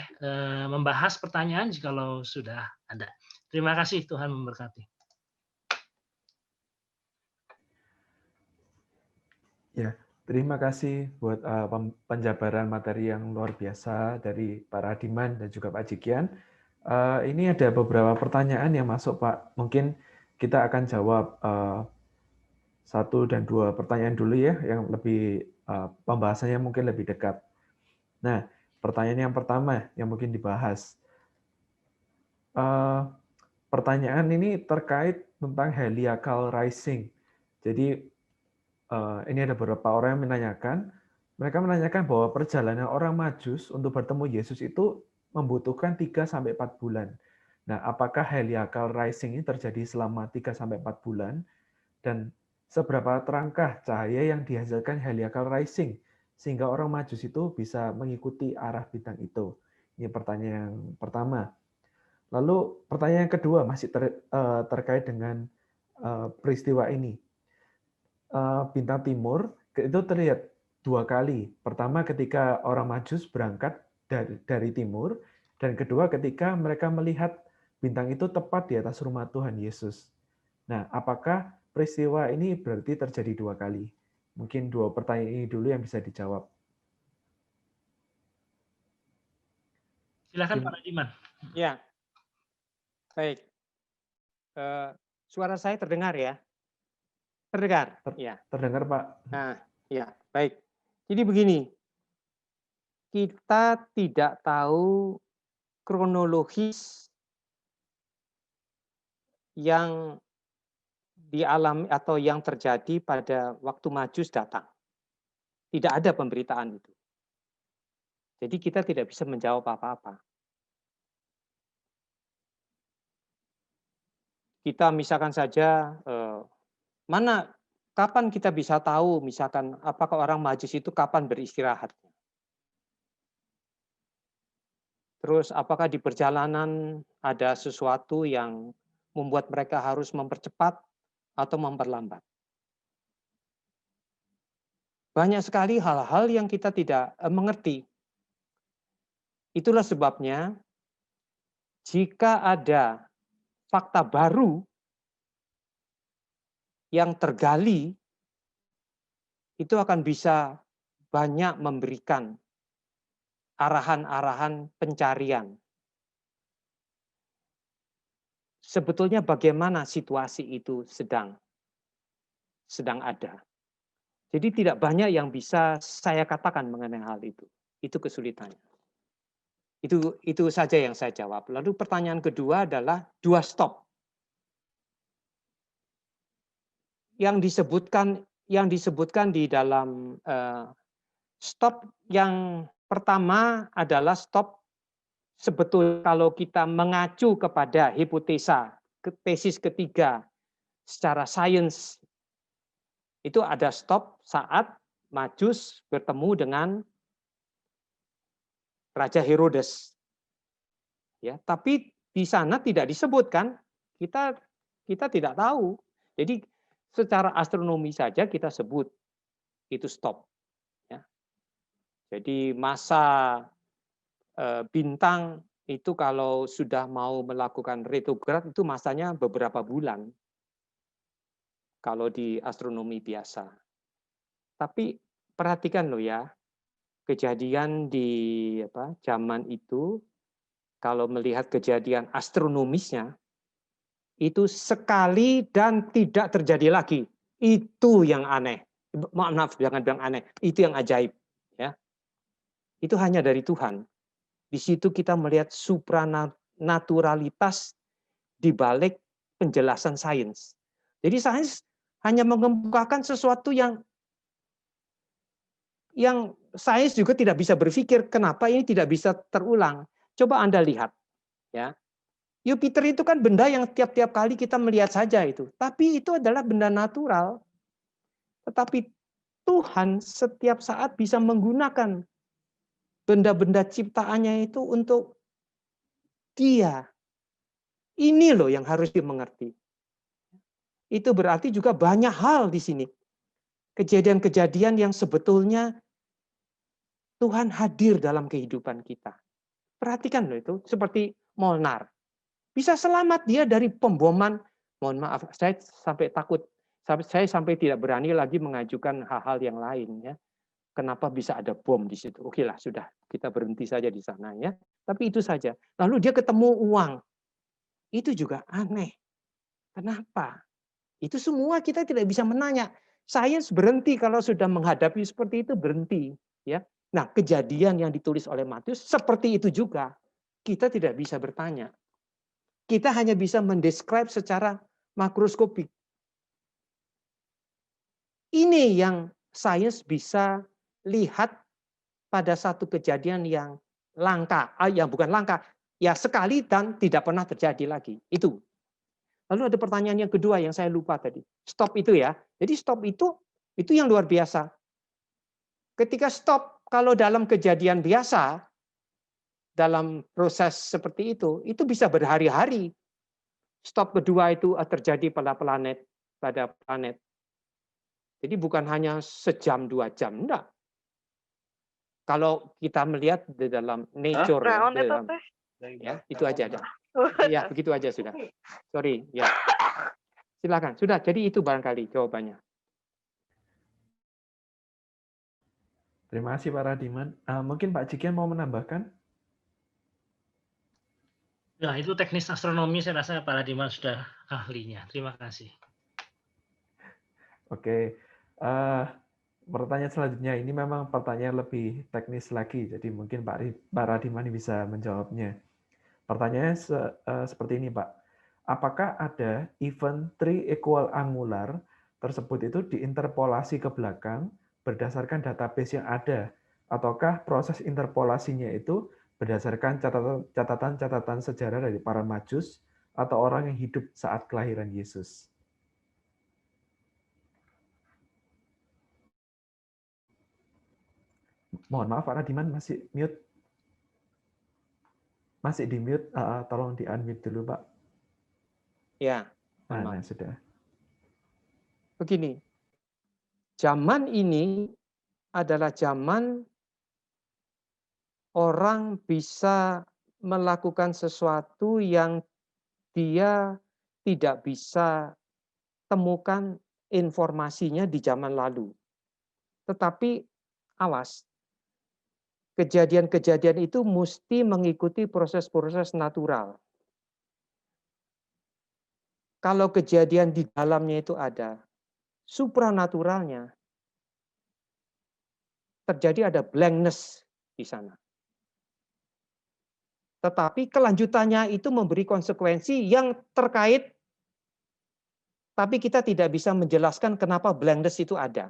membahas pertanyaan jikalau sudah ada. Terima kasih, Tuhan memberkati. Ya, terima kasih buat penjabaran materi yang luar biasa dari Pak Radiman dan juga Pak Jikian. Ini ada beberapa pertanyaan yang masuk, Pak. Mungkin kita akan jawab 1 dan 2 pertanyaan dulu ya, yang lebih pembahasannya mungkin lebih dekat. Nah, pertanyaan yang pertama yang mungkin dibahas. Pertanyaan ini terkait tentang heliacal rising. Jadi ini ada beberapa orang yang menanyakan, mereka menanyakan bahwa perjalanan orang Majus untuk bertemu Yesus itu membutuhkan 3-4 bulan. Nah, apakah heliacal rising ini terjadi selama 3-4 bulan? Dan seberapa terangkah cahaya yang dihasilkan heliacal rising sehingga orang Majus itu bisa mengikuti arah bintang itu? Ini pertanyaan yang pertama. Lalu pertanyaan yang kedua masih terkait dengan peristiwa ini. Bintang timur itu terlihat 2 kali. Pertama ketika orang Majus berangkat dari timur, dan kedua ketika mereka melihat bintang itu tepat di atas rumah Tuhan Yesus. Nah, apakah peristiwa ini berarti terjadi 2 kali? Mungkin 2 pertanyaan ini dulu yang bisa dijawab. Silakan Pak Radiman. Ya, baik. Suara saya terdengar ya? Terdengar? Ya. Terdengar, Pak. Nah, ya, baik. Jadi begini, kita tidak tahu kronologis yang dialami atau yang terjadi pada waktu Majus datang. Tidak ada pemberitaan itu. Jadi kita tidak bisa menjawab apa-apa. Kita misalkan saja kapan kita bisa tahu misalkan apakah orang Majus itu kapan beristirahat? Terus apakah di perjalanan ada sesuatu yang membuat mereka harus mempercepat atau memperlambat? Banyak sekali hal-hal yang kita tidak mengerti. Itulah sebabnya jika ada fakta baru yang tergali, itu akan bisa banyak memberikan arahan-arahan pencarian. Sebetulnya bagaimana situasi itu sedang ada. Jadi tidak banyak yang bisa saya katakan mengenai hal itu. Itu kesulitannya. Itu saja yang saya jawab. Lalu pertanyaan kedua adalah 2 stop. Yang disebutkan di dalam stop yang pertama adalah stop sebetulnya kalau kita mengacu kepada hipotesa tesis ketiga secara sains itu ada stop saat Majus bertemu dengan Raja Herodes. Ya, tapi di sana tidak disebutkan. Kita tidak tahu. Jadi secara astronomi saja kita sebut itu stop. Ya. Jadi masa bintang itu kalau sudah mau melakukan retrograd itu masanya beberapa bulan. Kalau di astronomi biasa. Tapi perhatikan loh ya, kejadian di zaman itu, kalau melihat kejadian astronomisnya, itu sekali dan tidak terjadi lagi. Itu yang aneh. Maaf, jangan bilang aneh. Itu yang ajaib. Ya. Itu hanya dari Tuhan. Di situ kita melihat supranaturalitas di balik penjelasan sains. Jadi sains hanya mengemukakan sesuatu yang sains juga tidak bisa berpikir kenapa ini tidak bisa terulang. Coba Anda lihat, ya. Jupiter itu kan benda yang tiap-tiap kali kita melihat saja itu, tapi itu adalah benda natural. Tetapi Tuhan setiap saat bisa menggunakan benda-benda ciptaannya itu untuk Dia. Ini loh yang harus dimengerti. Itu berarti juga banyak hal di sini. Kejadian-kejadian yang sebetulnya Tuhan hadir dalam kehidupan kita. Perhatikan loh itu, seperti Molnar. Bisa selamat dia dari pemboman. Mohon maaf, saya sampai takut. Saya sampai tidak berani lagi mengajukan hal-hal yang lain. Ya. Kenapa bisa ada bom di situ? Oke lah, sudah. Kita berhenti saja di sana. Ya. Tapi itu saja. Lalu dia ketemu uang. Itu juga aneh. Kenapa? Itu semua kita tidak bisa menanya. Sains berhenti kalau sudah menghadapi seperti itu, berhenti. Ya. Nah, kejadian yang ditulis oleh Matius seperti itu juga. Kita tidak bisa bertanya. Kita hanya bisa mendescribe secara makroskopik. Ini yang sains bisa lihat pada satu kejadian yang langka, yang bukan langka, ya sekali dan tidak pernah terjadi lagi. Itu. Lalu ada pertanyaan yang kedua yang saya lupa tadi. Stop itu ya. Jadi stop itu yang luar biasa. Ketika stop, kalau dalam kejadian biasa, dalam proses seperti itu bisa berhari-hari. Stop kedua itu terjadi pada planet. Jadi bukan hanya sejam, 2 jam, enggak. Kalau kita melihat di dalam nature, ya itu aja. Ya, begitu aja sudah. Sorry, ya. Silakan. Sudah, jadi itu barangkali jawabannya. Terima kasih Pak Radiman. Mungkin Pak Cikian mau menambahkan? Ya, itu teknis astronomi saya rasa Pak Radiman sudah ahlinya. Terima kasih. Oke. pertanyaan selanjutnya ini memang pertanyaan lebih teknis lagi, jadi mungkin Pak Radiman bisa menjawabnya. Pertanyaannya seperti ini, Pak. Apakah ada event tri equal angular tersebut itu diinterpolasi ke belakang berdasarkan database yang ada, ataukah proses interpolasinya itu berdasarkan catatan-catatan sejarah dari para majus atau orang yang hidup saat kelahiran Yesus? Mohon maaf, Pak Radiman masih mute. Masih di mute, tolong di unmute dulu, Pak. Ya, Nah, sudah. Begini, zaman ini adalah zaman orang bisa melakukan sesuatu yang dia tidak bisa temukan informasinya di zaman lalu. Tetapi awas, kejadian-kejadian itu mesti mengikuti proses-proses natural. Kalau kejadian di dalamnya itu ada supranaturalnya, terjadi ada blankness di sana. Tetapi kelanjutannya itu memberi konsekuensi yang terkait, tapi kita tidak bisa menjelaskan kenapa blankness itu ada.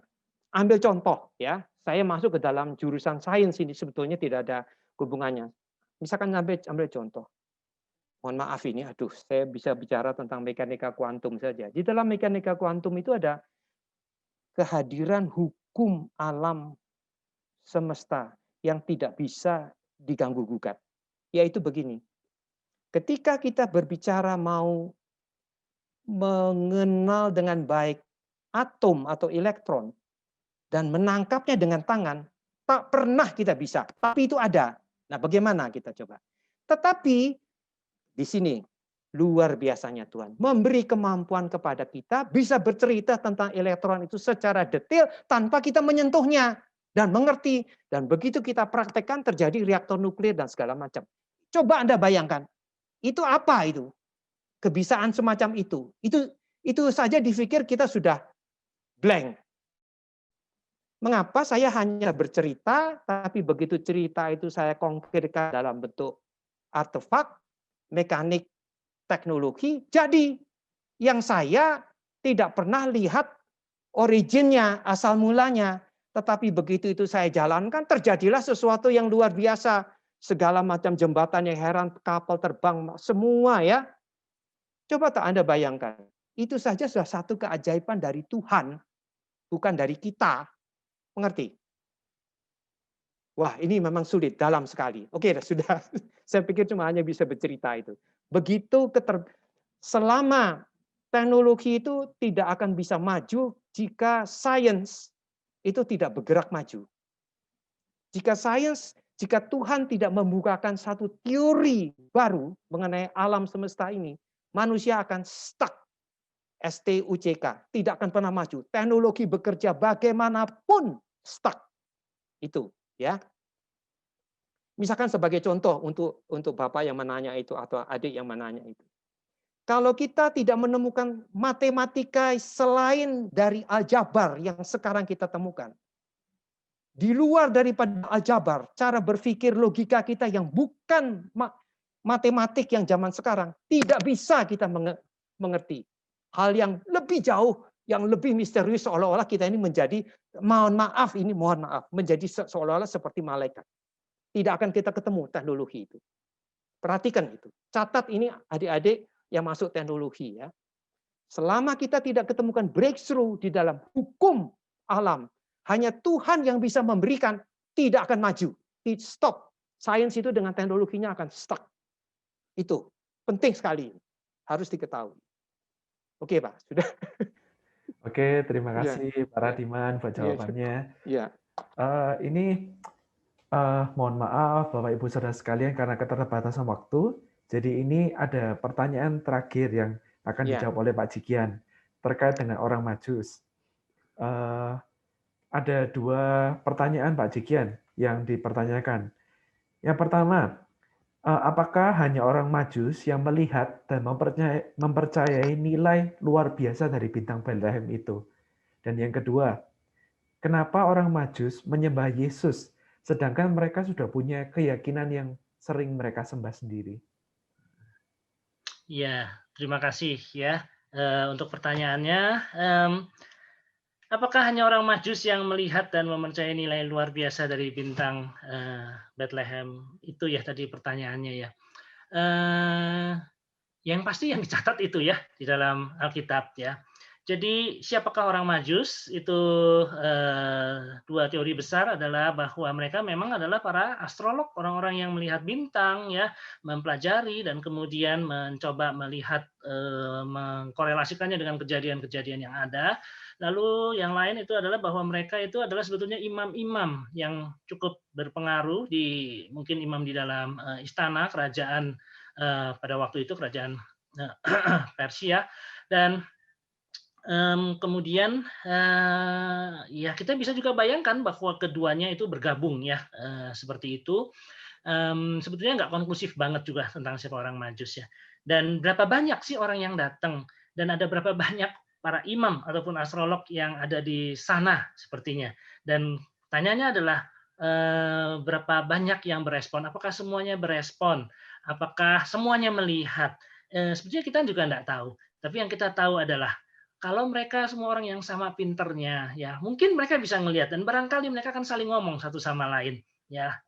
Ambil contoh ya, saya masuk ke dalam jurusan sains ini sebetulnya tidak ada hubungannya. Misalkan ambil contoh. Mohon maaf ini, aduh, saya bisa bicara tentang mekanika kuantum saja. Di dalam mekanika kuantum itu ada kehadiran hukum alam semesta yang tidak bisa diganggu-gugat. Yaitu begini, ketika kita berbicara mau mengenal dengan baik atom atau elektron dan menangkapnya dengan tangan, tak pernah kita bisa. Tapi itu ada. Nah, bagaimana kita coba? Tetapi di sini luar biasanya Tuhan memberi kemampuan kepada kita bisa bercerita tentang elektron itu secara detail tanpa kita menyentuhnya dan mengerti. Dan begitu kita praktekkan terjadi reaktor nuklir dan segala macam. Coba Anda bayangkan, itu apa itu? Kebisaan semacam itu. Itu saja dipikir kita sudah blank. Mengapa saya hanya bercerita, tapi begitu cerita itu saya konkretkan dalam bentuk artefak, mekanik, teknologi, jadi yang saya tidak pernah lihat originnya, asal mulanya. Tetapi begitu itu saya jalankan, terjadilah sesuatu yang luar biasa. Segala macam jembatan yang heran, kapal terbang, semua ya. Coba tak Anda bayangkan, itu saja sudah satu keajaiban dari Tuhan, bukan dari kita. Mengerti? Wah, ini memang sulit, dalam sekali. Oke, sudah. Saya pikir cuma hanya bisa bercerita itu. Begitu selama teknologi itu tidak akan bisa maju jika sains itu tidak bergerak maju. Jika Tuhan tidak membukakan satu teori baru mengenai alam semesta ini, manusia akan stuck. STUCK, tidak akan pernah maju. Teknologi bekerja bagaimanapun stuck. Itu, ya. Misalkan sebagai contoh untuk Bapak yang menanya itu atau adik yang menanya itu. Kalau kita tidak menemukan matematika selain dari aljabar yang sekarang kita temukan, di luar daripada aljabar, cara berpikir logika kita yang bukan matematik yang zaman sekarang, tidak bisa kita mengerti. Hal yang lebih jauh, yang lebih misterius, seolah-olah kita ini menjadi, mohon maaf, menjadi seolah-olah seperti malaikat. Tidak akan kita ketemu teknologi itu. Perhatikan itu. Catat ini adik-adik yang masuk teknologi ya. Selama kita tidak ketemukan breakthrough di dalam hukum alam, hanya Tuhan yang bisa memberikan, tidak akan maju. Stop. Sains itu dengan teknologinya akan stuck. Itu penting sekali. Harus diketahui. Oke, Pak. Sudah. Oke, terima kasih Pak Radiman buat jawabannya. Ya. Ini mohon maaf Bapak Ibu Saudara sekalian karena keterbatasan waktu. Jadi ini ada pertanyaan terakhir yang akan dijawab oleh Pak Jikian terkait dengan orang Majus. Ada dua pertanyaan Pak Jikian yang dipertanyakan. Yang pertama, apakah hanya orang Majus yang melihat dan mempercayai nilai luar biasa dari bintang Bethlehem itu? Dan yang kedua, kenapa orang Majus menyembah Yesus, sedangkan mereka sudah punya keyakinan yang sering mereka sembah sendiri? Ya, terima kasih ya untuk pertanyaannya. Apakah hanya orang Majus yang melihat dan mempercayai nilai luar biasa dari bintang Bethlehem? Itu ya tadi pertanyaannya ya. Yang pasti yang dicatat itu ya di dalam Alkitab ya. Jadi siapakah orang Majus? Itu dua teori besar adalah bahwa mereka memang adalah para astrolog, orang-orang yang melihat bintang ya, mempelajari dan kemudian mencoba melihat mengkorelasikannya dengan kejadian-kejadian yang ada. Lalu yang lain itu adalah bahwa mereka itu adalah sebetulnya imam-imam yang cukup berpengaruh mungkin imam di dalam istana kerajaan pada waktu itu kerajaan Persia dan kemudian ya kita bisa juga bayangkan bahwa keduanya itu bergabung ya seperti itu. Sebetulnya nggak konklusif banget juga tentang siapa orang Majus ya. Dan berapa banyak sih orang yang datang dan ada berapa banyak para imam ataupun astrolog yang ada di sana sepertinya. Dan tanyanya adalah berapa banyak yang berespon? Apakah semuanya berespon? Apakah semuanya melihat? Sebetulnya kita juga nggak tahu. Tapi yang kita tahu adalah kalau mereka semua orang yang sama pinternya, ya mungkin mereka bisa ngelihat dan barangkali mereka akan saling ngomong satu sama lain. Ya,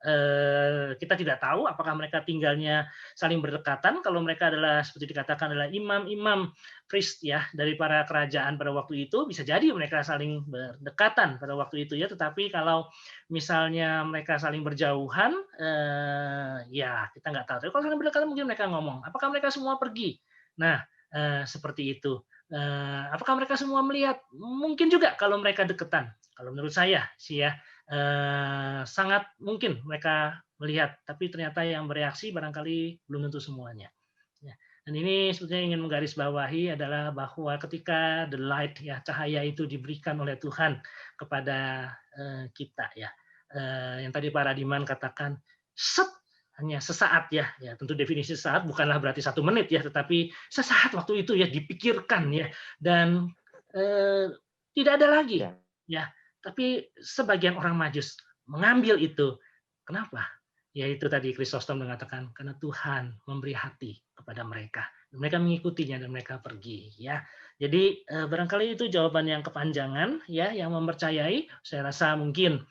kita tidak tahu apakah mereka tinggalnya saling berdekatan. Kalau mereka adalah seperti dikatakan adalah imam-imam priest ya dari para kerajaan pada waktu itu, bisa jadi mereka saling berdekatan pada waktu itu ya. Tetapi kalau misalnya mereka saling berjauhan, ya kita nggak tahu. Tapi kalau saling berdekatan mungkin mereka ngomong. Apakah mereka semua pergi? Nah, seperti itu. Apakah mereka semua melihat? Mungkin juga kalau mereka deketan. Kalau menurut saya sih ya sangat mungkin mereka melihat, tapi ternyata yang bereaksi barangkali belum tentu semuanya. Ya. Dan ini sebetulnya ingin menggarisbawahi adalah bahwa ketika the light ya cahaya itu diberikan oleh Tuhan kepada kita ya, yang tadi Pak Radiman katakan set hanya sesaat ya, tentu definisi sesaat bukanlah berarti 1 menit ya, tetapi sesaat waktu itu ya dipikirkan ya, dan tidak ada lagi ya, tapi sebagian orang Majus mengambil itu. Kenapa? Ya itu tadi Chrysostom mengatakan karena Tuhan memberi hati kepada mereka, mereka mengikutinya dan mereka pergi ya. Jadi barangkali itu jawaban yang kepanjangan ya, yang mempercayai. Saya rasa mungkin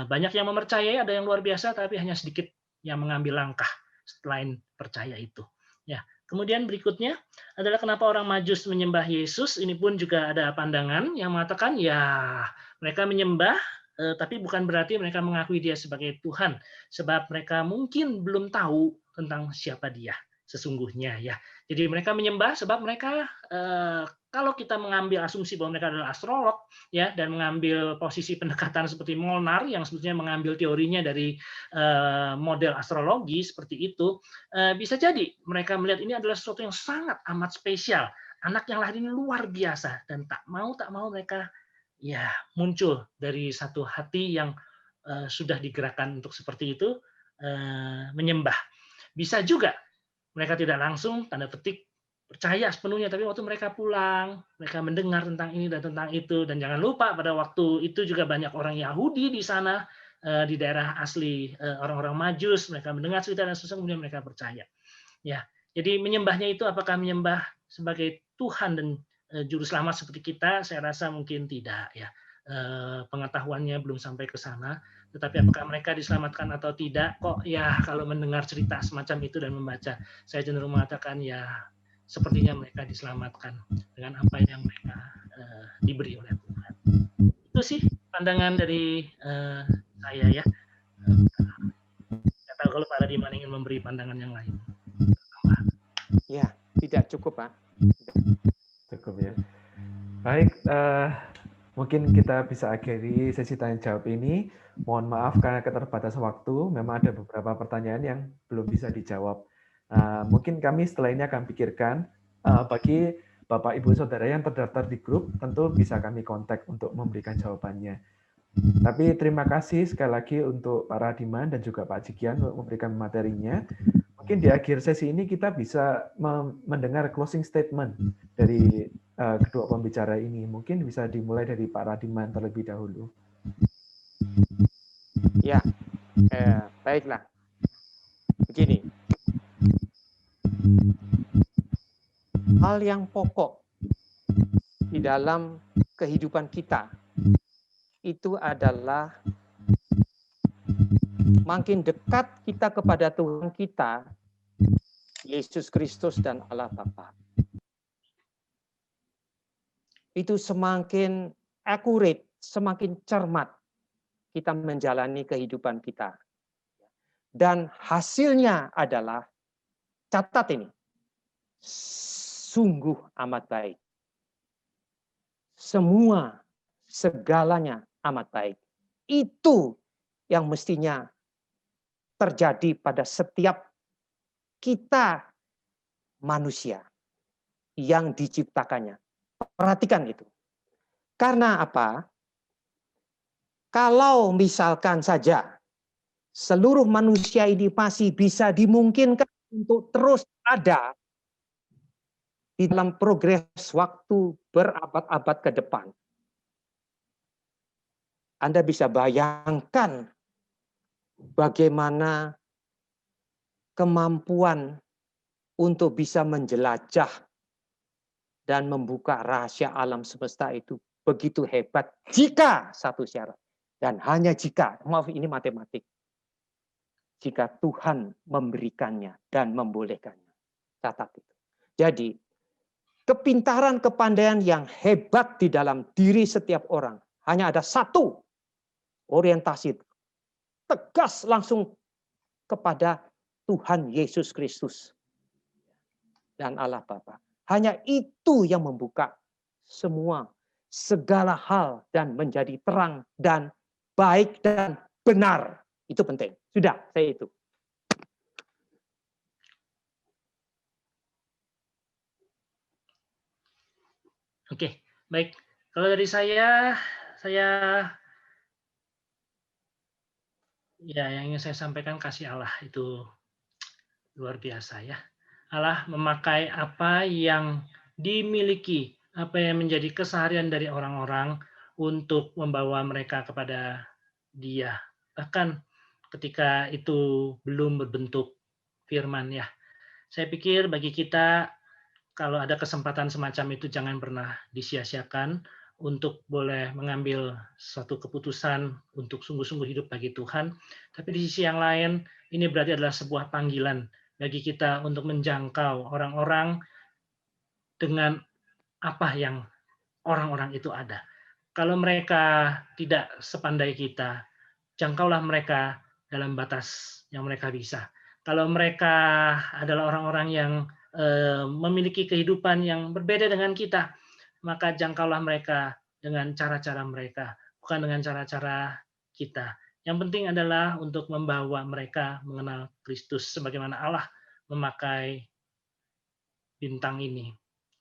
banyak yang mempercayai, ada yang luar biasa, tapi hanya sedikit yang mengambil langkah selain percaya itu. Ya, kemudian berikutnya adalah kenapa orang Majus menyembah Yesus. Ini pun juga ada pandangan yang mengatakan ya mereka menyembah, tapi bukan berarti mereka mengakui dia sebagai Tuhan, sebab mereka mungkin belum tahu tentang siapa dia sesungguhnya ya. Jadi mereka menyembah sebab mereka kalau kita mengambil asumsi bahwa mereka adalah astrolog ya dan mengambil posisi pendekatan seperti Molnar yang sebetulnya mengambil teorinya dari model astrologi seperti itu, bisa jadi mereka melihat ini adalah sesuatu yang sangat amat spesial, anak yang lahir ini luar biasa, dan tak mau mereka ya muncul dari satu hati yang sudah digerakkan untuk seperti itu, menyembah. Bisa juga mereka tidak langsung tanda petik percaya sepenuhnya, tapi waktu mereka pulang, mereka mendengar tentang ini dan tentang itu. Dan jangan lupa pada waktu itu juga banyak orang Yahudi di sana, di daerah asli orang-orang Majus, mereka mendengar cerita dan sesuatu, kemudian mereka percaya. Ya, jadi menyembahnya itu apakah menyembah sebagai Tuhan dan juru selamat seperti kita? Saya rasa mungkin tidak ya. Pengetahuannya belum sampai ke sana. Tetapi apakah mereka diselamatkan atau tidak? Kok ya kalau mendengar cerita semacam itu dan membaca, saya cenderung mengatakan ya sepertinya mereka diselamatkan dengan apa yang mereka diberi oleh Tuhan. Itu sih pandangan dari saya ya. Saya tahu kalau Pak Radiman ingin memberi pandangan yang lain. Ya, tidak cukup Pak. Cukup ya. Baik, mungkin kita bisa akhiri sesi tanya jawab ini. Mohon maaf karena keterbatasan waktu, memang ada beberapa pertanyaan yang belum bisa dijawab. Mungkin kami setelah ini akan pikirkan, bagi Bapak Ibu Saudara yang terdaftar di grup, tentu bisa kami kontak untuk memberikan jawabannya. Tapi terima kasih sekali lagi untuk Pak Radiman dan juga Pak Jikian untuk memberikan materinya. Mungkin di akhir sesi ini kita bisa mendengar closing statement dari kedua pembicara ini. Mungkin bisa dimulai dari Pak Radiman terlebih dahulu. Ya, baiklah. Begini, hal yang pokok di dalam kehidupan kita itu adalah makin dekat kita kepada Tuhan kita, Yesus Kristus dan Allah Bapa. Itu semakin akurat, semakin cermat kita menjalani kehidupan kita. Dan hasilnya adalah, catat ini, sungguh amat baik. Semua, segalanya amat baik. Itu yang mestinya terjadi pada setiap kita manusia yang diciptakannya. Perhatikan itu. Karena apa? Kalau misalkan saja seluruh manusia ini masih bisa dimungkinkan untuk terus ada di dalam progres waktu berabad-abad ke depan. Anda bisa bayangkan bagaimana kemampuan untuk bisa menjelajah dan membuka rahasia alam semesta itu begitu hebat jika satu syarat. Dan hanya jika, maaf ini matematik, jika Tuhan memberikannya dan membolehkannya. Catat itu. Jadi, kepintaran, kepandaian yang hebat di dalam diri setiap orang. Hanya ada satu orientasi tegas langsung kepada Tuhan Yesus Kristus dan Allah Bapa. Hanya itu yang membuka semua, segala hal dan menjadi terang dan baik dan benar. Itu penting. Sudah, saya itu. Oke, baik. Kalau dari saya ya yang ingin saya sampaikan kasih Allah itu luar biasa ya. Allah memakai apa yang dimiliki, apa yang menjadi keseharian dari orang-orang untuk membawa mereka kepada Dia. Bahkan ketika itu belum berbentuk firman ya. Saya pikir bagi kita kalau ada kesempatan semacam itu jangan pernah disia-siakan untuk boleh mengambil suatu keputusan untuk sungguh-sungguh hidup bagi Tuhan. Tapi di sisi yang lain, ini berarti adalah sebuah panggilan bagi kita untuk menjangkau orang-orang dengan apa yang orang-orang itu ada. Kalau mereka tidak sepandai kita, jangkaulah mereka dalam batas yang mereka bisa. Kalau mereka adalah orang-orang yang memiliki kehidupan yang berbeda dengan kita, maka jangkaulah mereka dengan cara-cara mereka, bukan dengan cara-cara kita. Yang penting adalah untuk membawa mereka mengenal Kristus sebagaimana Allah memakai bintang ini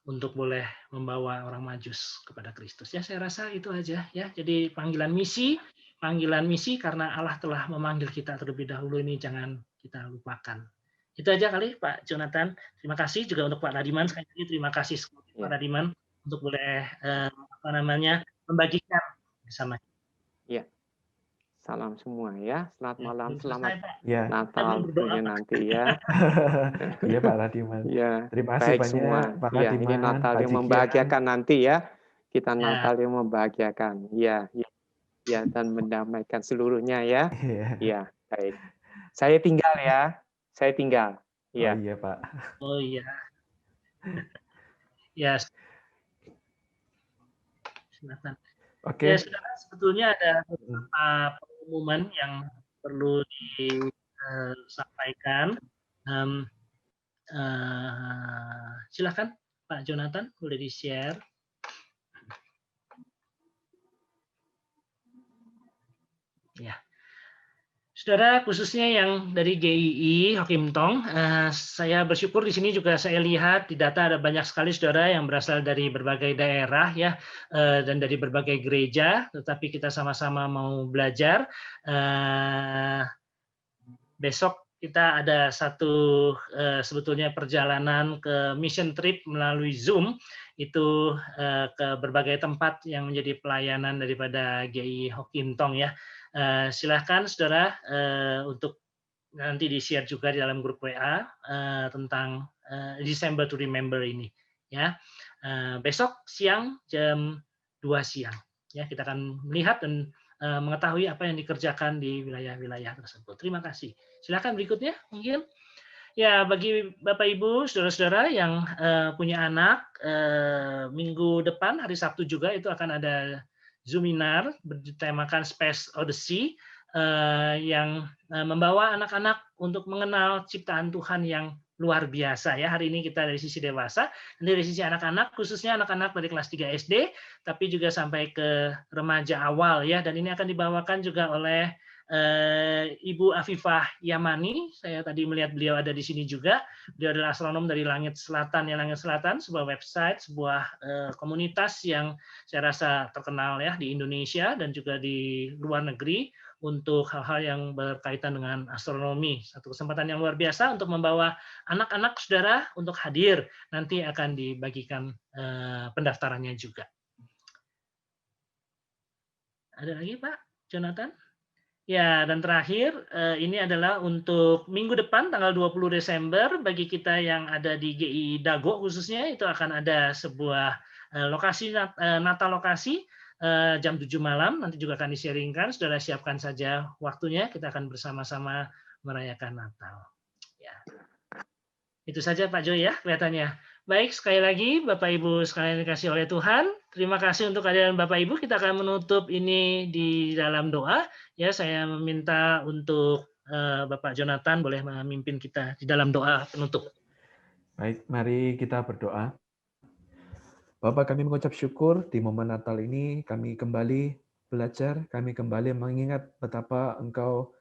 untuk boleh membawa orang Majus kepada Kristus. Ya, saya rasa itu aja ya. Jadi panggilan misi karena Allah telah memanggil kita terlebih dahulu, ini jangan kita lupakan. Itu aja kali Pak Jonathan. Terima kasih juga untuk Pak Radiman. Sekali lagi terima kasih Pak Radiman untuk boleh membagikan bersama. Ya. Salam semua ya. Selamat malam, selamat ya. Natal tentunya nanti ya. Iya Pak Radiman. Ya, terima kasih baik banyak semua. Pak Ya, Radiman. ini Natal Pak yang Jikian. membahagiakan nanti ya. Kita Natal yang membahagiakan. Ya, dan mendamaikan seluruhnya ya. Ya, baik. Saya tinggal ya. Saya tinggal. Ya. Oh iya Pak. Oh iya. Ya. Silakan. Oke. Ya, saudara, sebetulnya ada beberapa pengumuman yang perlu disampaikan. Silakan Pak Jonathan, boleh di-share. Ya. Saudara, khususnya yang dari GII Hakim Tong, saya bersyukur di sini juga saya lihat di data ada banyak sekali saudara yang berasal dari berbagai daerah ya, dan dari berbagai gereja, tetapi kita sama-sama mau belajar. Besok kita ada satu sebetulnya perjalanan ke mission trip melalui Zoom itu ke berbagai tempat yang menjadi pelayanan daripada GI Hokintong ya. Silahkan saudara untuk nanti di-share juga di dalam grup WA tentang December to Remember ini ya. Besok siang jam 2 siang ya, kita akan melihat dan mengetahui apa yang dikerjakan di wilayah-wilayah tersebut. Terima kasih. Silakan berikutnya mungkin. Ya, bagi Bapak Ibu, saudara-saudara yang punya anak, minggu depan hari Sabtu juga itu akan ada Zoominar bertemakan Space Odyssey yang membawa anak-anak untuk mengenal ciptaan Tuhan yang luar biasa ya. Hari ini kita dari sisi dewasa, nanti dari sisi anak-anak, khususnya anak-anak dari kelas 3 SD, tapi juga sampai ke remaja awal ya. Dan ini akan dibawakan juga oleh Ibu Afifah Yamani. Saya tadi melihat beliau ada di sini juga. Beliau adalah astronom dari Langit Selatan ya, Langit Selatan, sebuah website, sebuah komunitas yang saya rasa terkenal ya di Indonesia dan juga di luar negeri untuk hal-hal yang berkaitan dengan astronomi. Satu kesempatan yang luar biasa untuk membawa anak-anak saudara untuk hadir. Nanti akan dibagikan pendaftarannya juga. Ada lagi Pak Jonathan? Ya, dan terakhir ini adalah untuk minggu depan tanggal 20 Desember bagi kita yang ada di GI Dago khususnya itu akan ada sebuah lokasi Natal lokasi jam 7 malam, nanti juga akan di-sharingkan. Saudara siapkan saja waktunya, kita akan bersama-sama merayakan Natal. Ya. Itu saja Pak Joy ya kelihatannya. Baik, sekali lagi Bapak Ibu sekalian dikasih oleh Tuhan, terima kasih untuk kehadiran Bapak Ibu. Kita akan menutup ini di dalam doa. Ya, saya meminta untuk Bapak Jonathan boleh memimpin kita di dalam doa penutup. Baik, mari kita berdoa. Bapak, kami mengucap syukur di momen Natal ini, kami kembali belajar, kami kembali mengingat betapa Engkau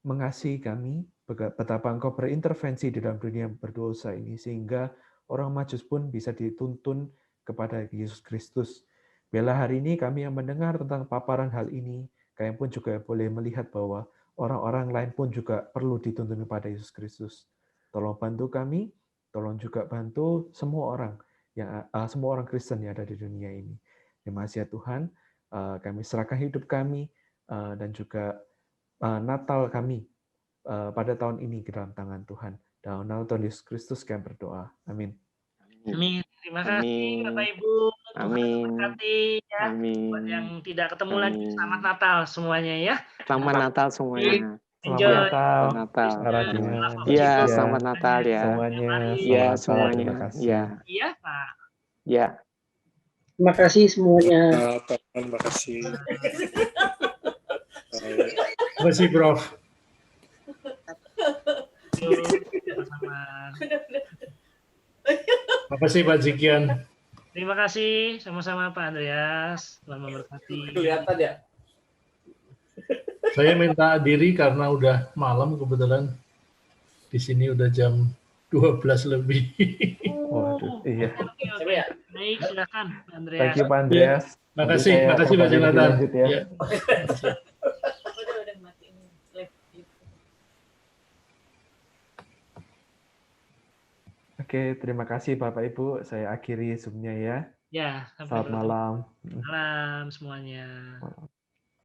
mengasihi kami, betapa Engkau berintervensi di dalam dunia berdosa ini, sehingga orang majus pun bisa dituntun kepada Yesus Kristus. Biarlah hari ini kami yang mendengar tentang paparan hal ini, kami pun juga boleh melihat bahwa orang-orang lain pun juga perlu dituntun kepada Yesus Kristus. Tolong bantu kami, tolong juga bantu semua orang Kristen yang ada di dunia ini. Terima kasih ya Tuhan, kami serahkan hidup kami dan juga Natal kami pada tahun ini ke dalam tangan Tuhan. Dalam nama Tuhan Yesus Kristus kami berdoa. Amin. Amin. Terima kasih Bapak Ibu. Tuhan memberkati ya. Buat yang tidak ketemu lagi, selamat Natal semuanya ya. Selamat Natal semuanya. Enjoy. Selamat Natal. Iya, selamat Natal ya. Semuanya. Iya, Selamat Natal. semuanya. Terima kasih. Iya, Pak. Ya. Terima kasih semuanya. Terima kasih. Terima kasih, Prof. Terima kasih Pak Zikian. Terima kasih sama-sama Pak Andreas. Tuhan memberkati. Kelihatan ya? Saya minta diri karena udah malam kebetulan. Di sini udah jam 12 lebih. Waduh, iya. Oke. Baik, silakan Pak Andreas. Thank you Pak Andreas. Makasih Pak Jonathan. Ya. Oke, terima kasih Bapak Ibu. Saya akhiri Zoom-nya ya. Ya, Selamat malam. Malam semuanya. Malam.